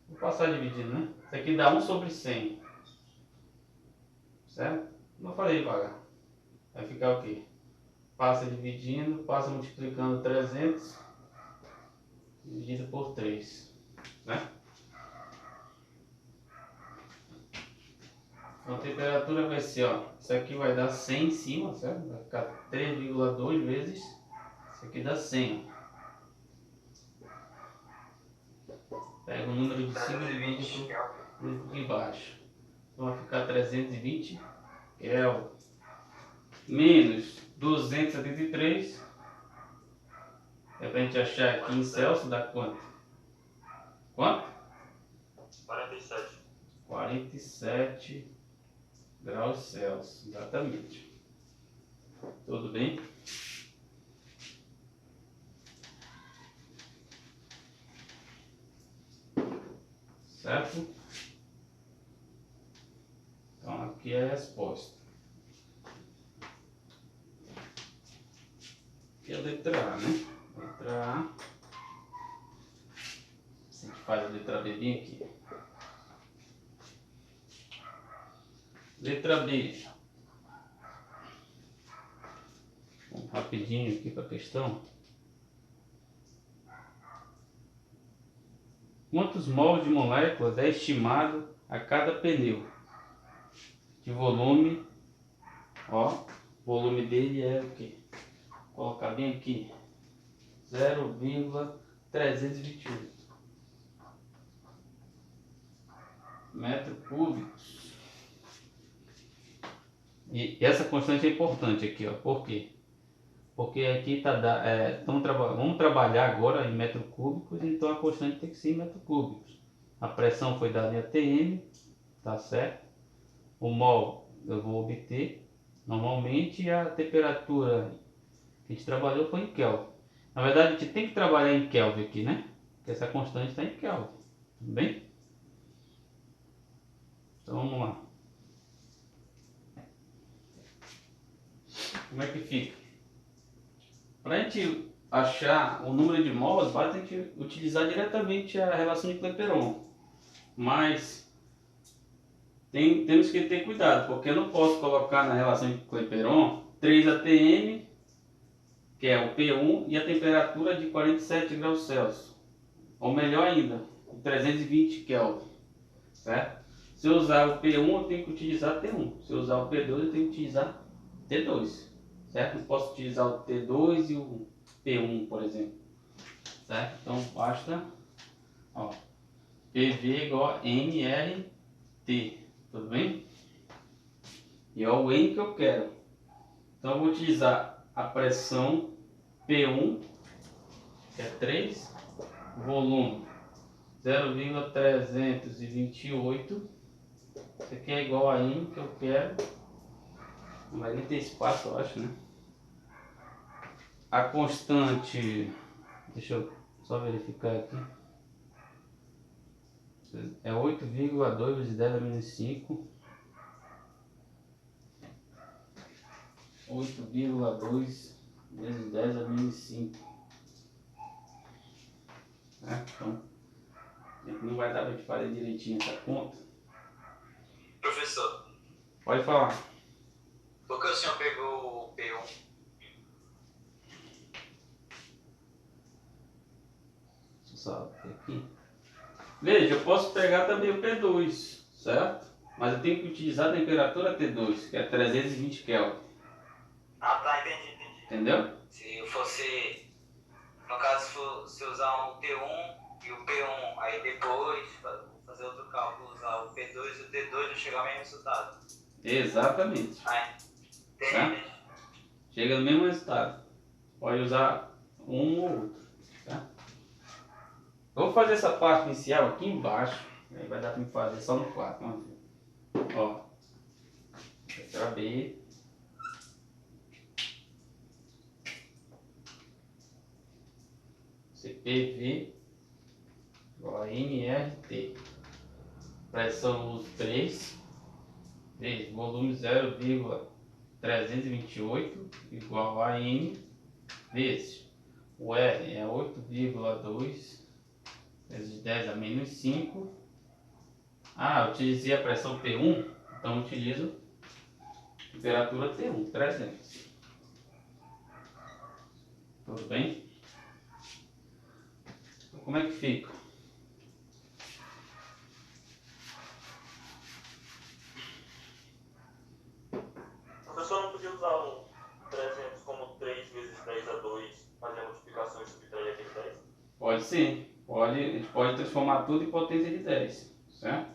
Vou passar dividindo, né? Isso aqui dá 1 sobre 100. Certo? Não falei devagar. Vai ficar o quê? Passa dividindo, passa multiplicando 300 dividido por 3. Né? Então a temperatura vai ser, ó, isso aqui vai dar 100 em cima, certo? Vai ficar 3,2 vezes, isso aqui dá 100. Pega o número de cima e divide por de baixo. Então vai ficar 320 Kelvin menos 273. É pra gente achar aqui em Celsius, dá quanto? Quanto? 47. 47 graus Celsius, exatamente. Tudo bem? Certo? Então aqui é a resposta. Aqui é a letra A, né? letra A. A gente faz a letra B bem aqui. Letra B. Vamos rapidinho aqui para a questão. Quantos mols de moléculas é estimado a cada pneu? De volume, ó, o volume dele é o que? Vou colocar bem aqui, 0,328 metros cúbicos. E essa constante é importante aqui, ó. Por quê? Porque aqui vamos trabalhar agora em metros cúbicos, então a constante tem que ser em metros cúbicos. A pressão foi dada em atm, tá certo? O mol eu vou obter normalmente, a temperatura que a gente trabalhou foi em Kelvin. Na verdade a gente tem que trabalhar em Kelvin aqui, né? Porque essa constante está em Kelvin, tudo bem? Então vamos lá. Como é que fica? Para a gente achar o número de mols, basta a gente utilizar diretamente a relação de Clapeyron. Mas temos que ter cuidado, porque eu não posso colocar na relação de Clapeyron 3 atm, que é o P1, e a temperatura de 47 graus Celsius. Ou melhor ainda, 320 Kelvin. Certo? Se eu usar o P1, eu tenho que utilizar T1. Se eu usar o P2, eu tenho que utilizar T2. Certo? Não posso utilizar o T2 e o P1, por exemplo. Certo? Então basta, ó, PV igual a nRT. Tudo bem? E é o N que eu quero. Então eu vou utilizar a pressão P1, que é 3, volume 0,328. Isso aqui é igual a N que eu quero. Não vai nem ter espaço, eu acho, né? A constante, deixa eu só verificar aqui, é 8,2 vezes 10 a menos 5. 8,2 vezes 10 a menos 5. Então, não vai dar para gente fazer direitinho essa conta. Professor, Pode falar. por que o senhor pegou o P1? Deixa eu só ver aqui. Veja, eu posso pegar também o P2, certo? Mas eu tenho que utilizar a temperatura T2, que é 320 Kelvin. Ah, tá, entendi. Entendeu? Se eu fosse, no caso, se usar um T1 e o P1, aí depois fazer outro cálculo, usar o P2 e o T2 vai chegar ao mesmo resultado. Exatamente. Ah, entendi. Tá? Chega no mesmo resultado. Pode usar um ou outro. Tá? Eu vou fazer essa parte inicial aqui embaixo. Aí vai dar para me fazer só no 4. Vamos ver. Ó. Letra B. CPV igual a nRT. Pressão uso 3. Volume 0,328 igual a N vezes o R é 8,2 vezes 10 a menos 5. Ah, eu utilizei a pressão P1, então eu utilizo temperatura T1, 300. Tudo bem? Então, como é que fica? O professor não podia usar um 300 como 3 vezes 10 a 2, fazer a multiplicação e subtrair aquele 10? Pode sim, a gente pode transformar tudo em potência de 10, certo?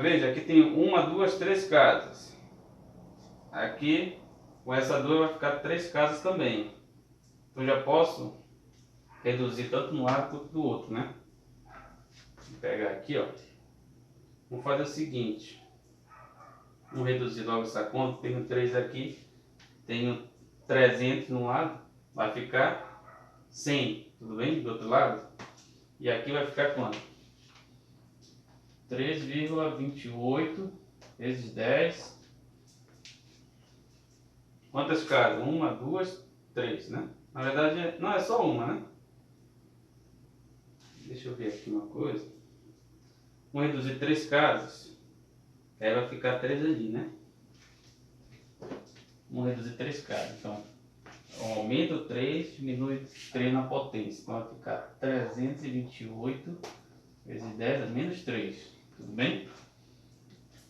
Veja, aqui tem 1, 2, 3 casas. Aqui, com essa 2 vai ficar 3 casas também. Então já posso reduzir tanto no lado quanto do outro, né? Vou pegar aqui, ó. Vamos fazer o seguinte. Vamos reduzir logo essa conta. Tenho 3 aqui. Tenho 300 no lado. Vai ficar 100, tudo bem? Do outro lado. E aqui vai ficar quanto? 3,28 vezes 10. Quantas casas? 1, 2, 3, né? Na verdade, não é só uma, né? Deixa eu ver aqui uma coisa. Vamos reduzir 3 casas. Aí vai ficar 3 ali, né? Vamos reduzir 3 casas. Então, aumento 3, diminui 3 na potência. Então vai ficar 328 vezes 10 é menos 3. Tudo bem?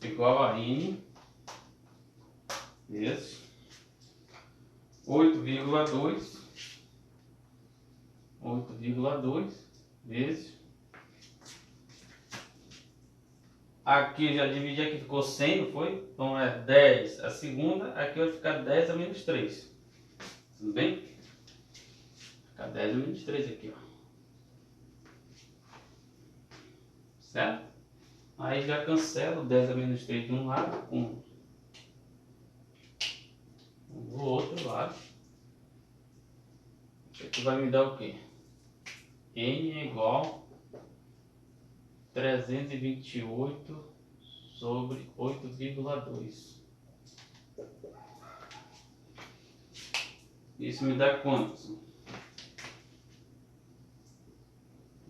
Igual a N vezes 8,2 vezes. Aqui já dividi, aqui ficou 100, não foi? Então é 10 a segunda, aqui vai ficar 10 a menos 3. Tudo bem? Vai ficar 10 a menos 3 aqui, ó. Certo? Aí já cancelo 10 a menos 3 de um lado com o outro lado. Isso aqui vai me dar o quê? N é igual a 328 sobre 8,2. Isso me dá quanto?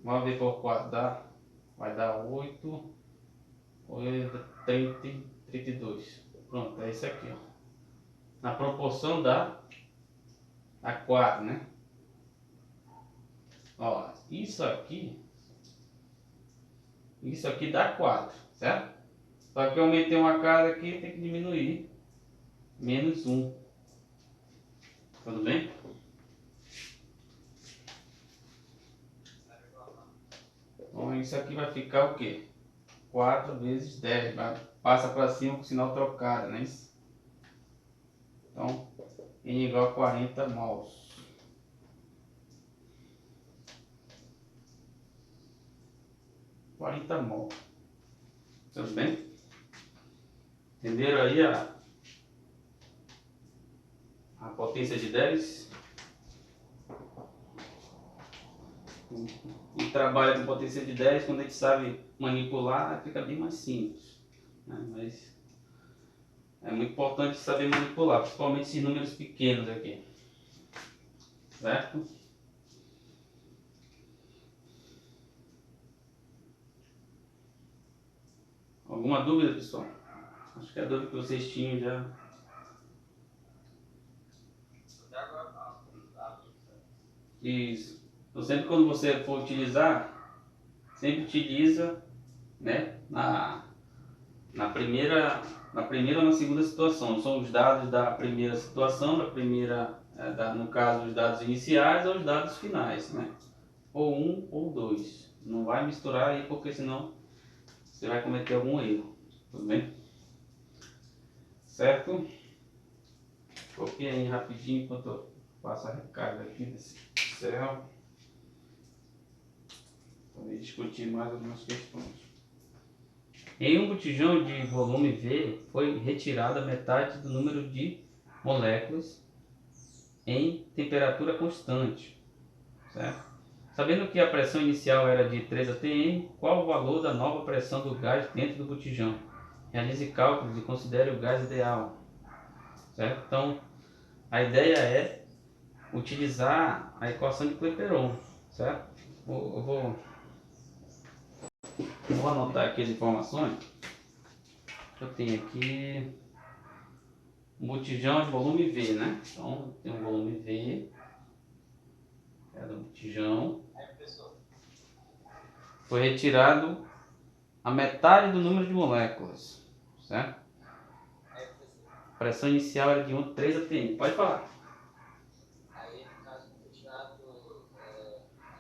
Vamos ver por 4 vai dar 8, 30, 32. Pronto, é isso aqui, ó. Na proporção dá a 4, né? Ó, isso aqui dá 4, certo? Só que eu aumentei uma casa aqui, tem que diminuir. Menos 1. Tudo bem? Então isso aqui vai ficar o quê? 4 vezes 10. Passa para cima com o sinal trocado, não é isso? Então, N igual a 40 mols. mol. Tudo bem? Entenderam aí a potência de 10? E trabalha com potência de 10, quando a gente sabe manipular, fica bem mais simples, né? Mas é muito importante saber manipular, principalmente esses números pequenos aqui, certo? Alguma dúvida, pessoal? Acho que a dúvida que vocês tinham já... Isso. Então sempre quando você for utilizar, sempre utiliza, né, na primeira ou na segunda situação. São os dados da primeira situação, no caso os dados iniciais ou os dados finais, né? Ou um ou dois. Não vai misturar aí porque senão você vai cometer algum erro. Tudo bem? Certo? Copiei aí rapidinho enquanto eu faço a recarga aqui desse Excel. Vou discutir mais algumas questões. Em um botijão de volume V foi retirada metade do número de moléculas em temperatura constante, certo? Sabendo que a pressão inicial era de 3 atm, qual o valor da nova pressão do gás dentro do botijão? Realize cálculos e considere o gás ideal, certo? Então, a ideia é utilizar a equação de Clapeyron, certo? Eu vou anotar aqui as informações. Eu tenho aqui um botijão de volume V, né? Então, tem um volume V, cada botijão. Foi retirado a metade do número de moléculas, certo? A pressão inicial era de 3 atm. Pode falar. Aí, no caso, foi tirado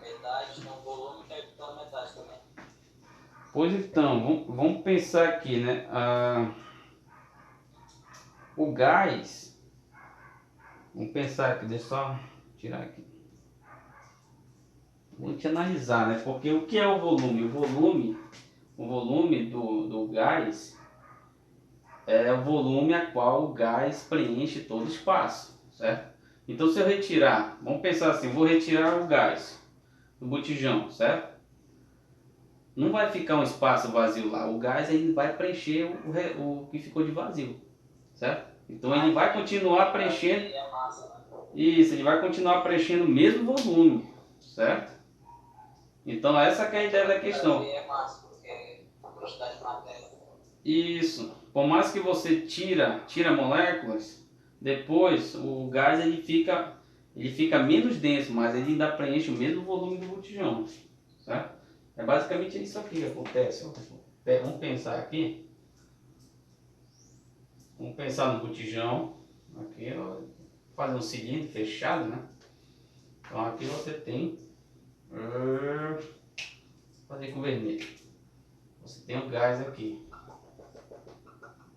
metade, então o volume caiu pela metade também. Pois então, vamos pensar aqui, né? O gás, vamos pensar aqui, deixa eu só tirar aqui. Vou te analisar, né? Porque o que é o volume? O volume do gás é o volume a qual o gás preenche todo o espaço, certo? Então se eu retirar, vamos pensar assim, vou retirar o gás do botijão, certo? Não vai ficar um espaço vazio lá, o gás ainda vai preencher o que ficou de vazio, certo? Então ele vai continuar preenchendo. Isso, ele vai continuar preenchendo o mesmo volume, certo? Então essa que é a ideia da questão. É massa, porque a velocidade de matéria. Isso. Por mais que você tira moléculas, depois o gás ele fica menos denso, mas ele ainda preenche o mesmo volume do botijão, certo? É basicamente isso aqui que acontece. Vamos pensar aqui. Vamos pensar no botijão. Aqui, ó, fazer um cilindro fechado, né? Então aqui você tem, fazer com vermelho. Você tem o gás aqui.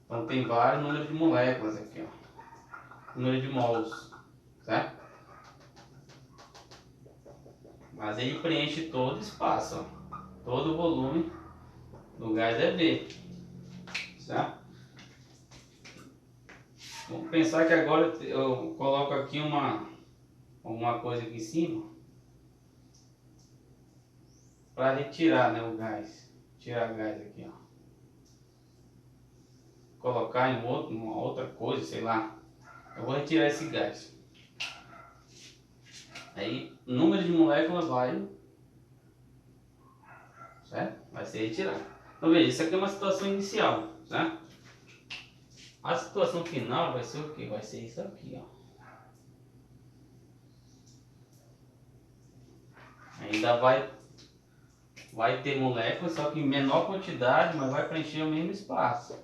Então tem vários números de moléculas aqui, ó. Número de mols, certo? Mas ele preenche todo o espaço, ó. Todo o volume do gás é V, certo? Vamos pensar que agora eu coloco aqui uma coisa aqui em cima para retirar, né, o gás. Tirar o gás aqui, ó. Colocar em uma outra coisa, sei lá. Eu vou retirar esse gás. Aí o número de moléculas vai ser retirado. Então veja, isso aqui é uma situação inicial, certo? A situação final vai ser o que? Vai ser isso aqui, ó. Ainda vai ter moléculas, só que em menor quantidade, mas vai preencher o mesmo espaço,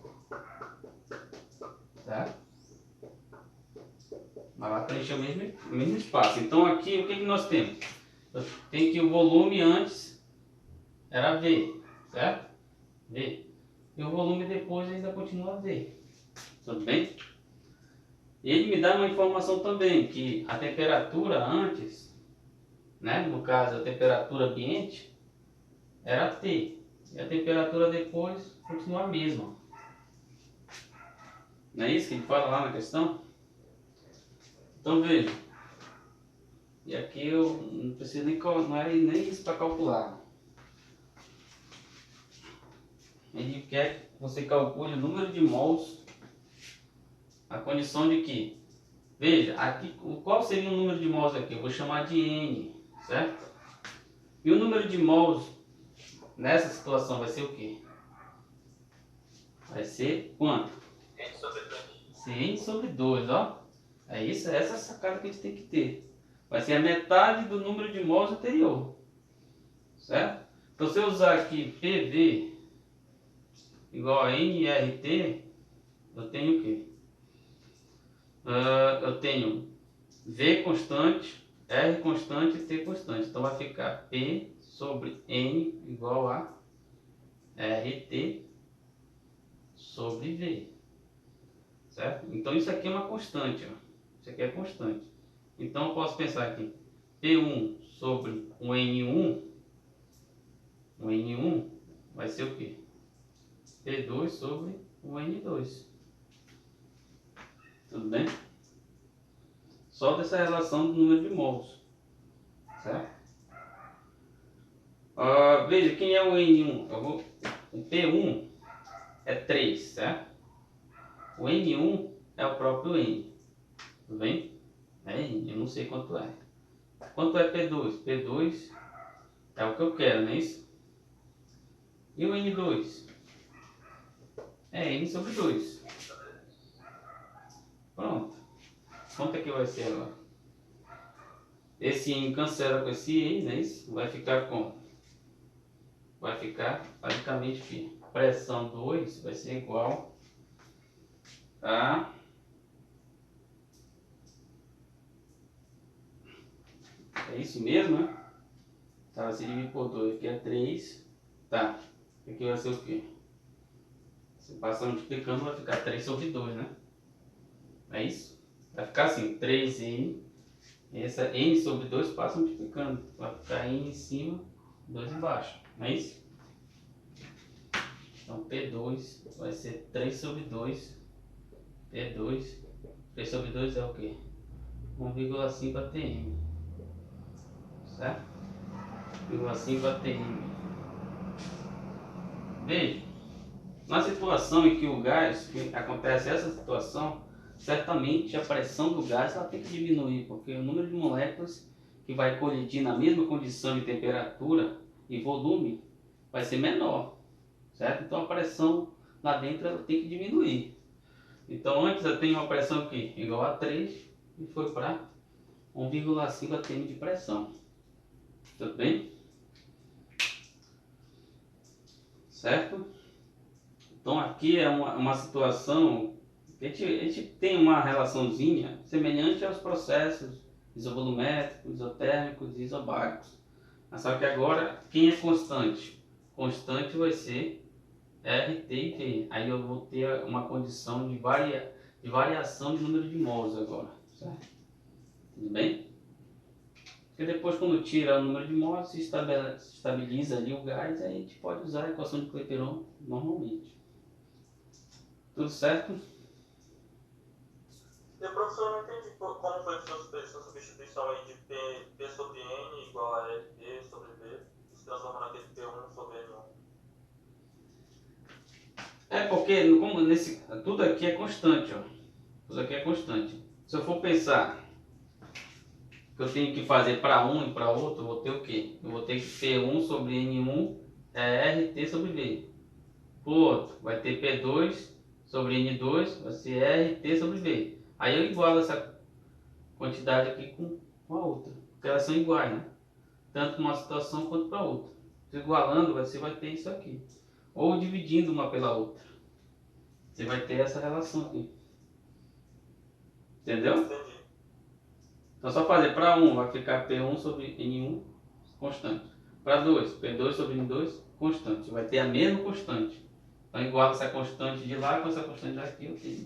certo? Mas vai preencher o mesmo espaço. Então aqui o que nós temos? Tem que o volume antes era V, certo? V. E o volume depois ainda continua V. Tudo bem? Ele me dá uma informação também, que a temperatura antes, né, no caso a temperatura ambiente, era T. E a temperatura depois continua a mesma. Não é isso que ele fala lá na questão? Então veja. E aqui eu não preciso não é nem isso para calcular. Ele quer que você calcule o número de mols, a condição de que, veja, aqui, qual seria o número de mols aqui? Eu vou chamar de N, certo? E o número de mols nessa situação vai ser o quê? Vai ser quanto? N sobre 2. N sobre 2, ó. É isso, essa é a sacada que a gente tem que ter. Vai ser a metade do número de mols anterior, certo? Então se eu usar aqui PV igual a nRT, eu tenho o quê? Eu tenho V constante, R constante e T constante. Então vai ficar P sobre N igual a RT sobre V. Certo? Então isso aqui é uma constante. Ó. Isso aqui é constante. Então eu posso pensar aqui. P1 sobre um N1. Um N1 vai ser o quê? P2 sobre um N2. Tudo bem? Só dessa relação do número de mols. Certo? Veja, quem é o N1? O P1 é 3, certo? O N1 é o próprio N. Tudo bem? É N, eu não sei quanto é. Quanto é P2? P2 é o que eu quero, não é isso? E o N2? É N sobre 2. Pronto. Quanto é que vai ser agora? Esse N cancela com esse E, não é isso? Vai ficar como? Vai ficar basicamente que pressão 2 vai ser igual a é isso mesmo, né? Tá, se dividir por 2, aqui é 3. Tá, aqui vai ser o quê? Se passar multiplicando vai ficar 3 sobre 2, né? É isso? Vai ficar assim, 3N. Essa N sobre 2 passa multiplicando. Vai ficar N em cima, 2 embaixo. Não é isso? Então P2 vai ser 3 sobre 2. P2. 3 sobre 2 é o quê? 1,5 atm. Certo? 1,5 atm. Veja. Na situação em que o gás, que acontece essa situação, certamente a pressão do gás ela tem que diminuir, porque o número de moléculas que vai colidir na mesma condição de temperatura e volume vai ser menor, certo? Então a pressão lá dentro ela tem que diminuir. Então antes eu tenho uma pressão aqui igual a 3 e foi para 1,5 atm de pressão. Tudo bem? Certo? Então aqui é uma situação que a gente tem uma relaçãozinha semelhante aos processos isovolumétricos, isotérmicos e isobáricos. Mas só que agora quem é constante? Constante vai ser RT e V. Aí eu vou ter uma condição de variação de número de mols agora. Certo? Tudo bem? Porque depois quando tira o número de mols, se estabiliza ali o gás, aí a gente pode usar a equação de Clapeyron normalmente. Tudo certo? E professor, eu não entendi como foi sua substituição aí de P sobre N igual a RT sobre V, se transforma naquele P1 sobre N1. É porque como tudo aqui é constante, ó. Tudo aqui é constante. Se eu for pensar que eu tenho que fazer para um e para outro, eu vou ter o quê? Eu vou ter que P1 sobre N1 é RT sobre V. O outro vai ter P2 sobre N2, vai ser RT sobre V. Aí eu igualo essa quantidade aqui com a outra, porque elas são iguais, né? Tanto para uma situação quanto para outra. Igualando, você vai ter isso aqui. Ou dividindo uma pela outra. Você vai ter essa relação aqui. Entendeu? Entendi. Então só fazer para 1 vai ficar P1 sobre N1 constante. Para 2, P2 sobre N2 constante. Vai ter a mesma constante. Então iguala essa constante de lá com essa constante daqui, eu tenho.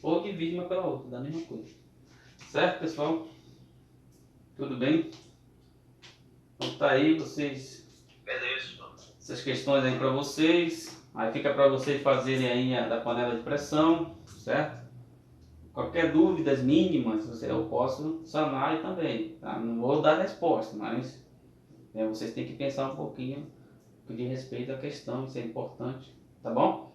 Ou divide uma pela outra, dá a mesma coisa. Certo, pessoal? Tudo bem? Então tá aí, vocês... Beleza. Essas questões aí para vocês. Aí fica para vocês fazerem aí a da panela de pressão, certo? Qualquer dúvidas mínimas, eu posso sanar aí também, tá? Não vou dar resposta, mas vocês têm que pensar um pouquinho de respeito à questão, isso é importante, tá bom?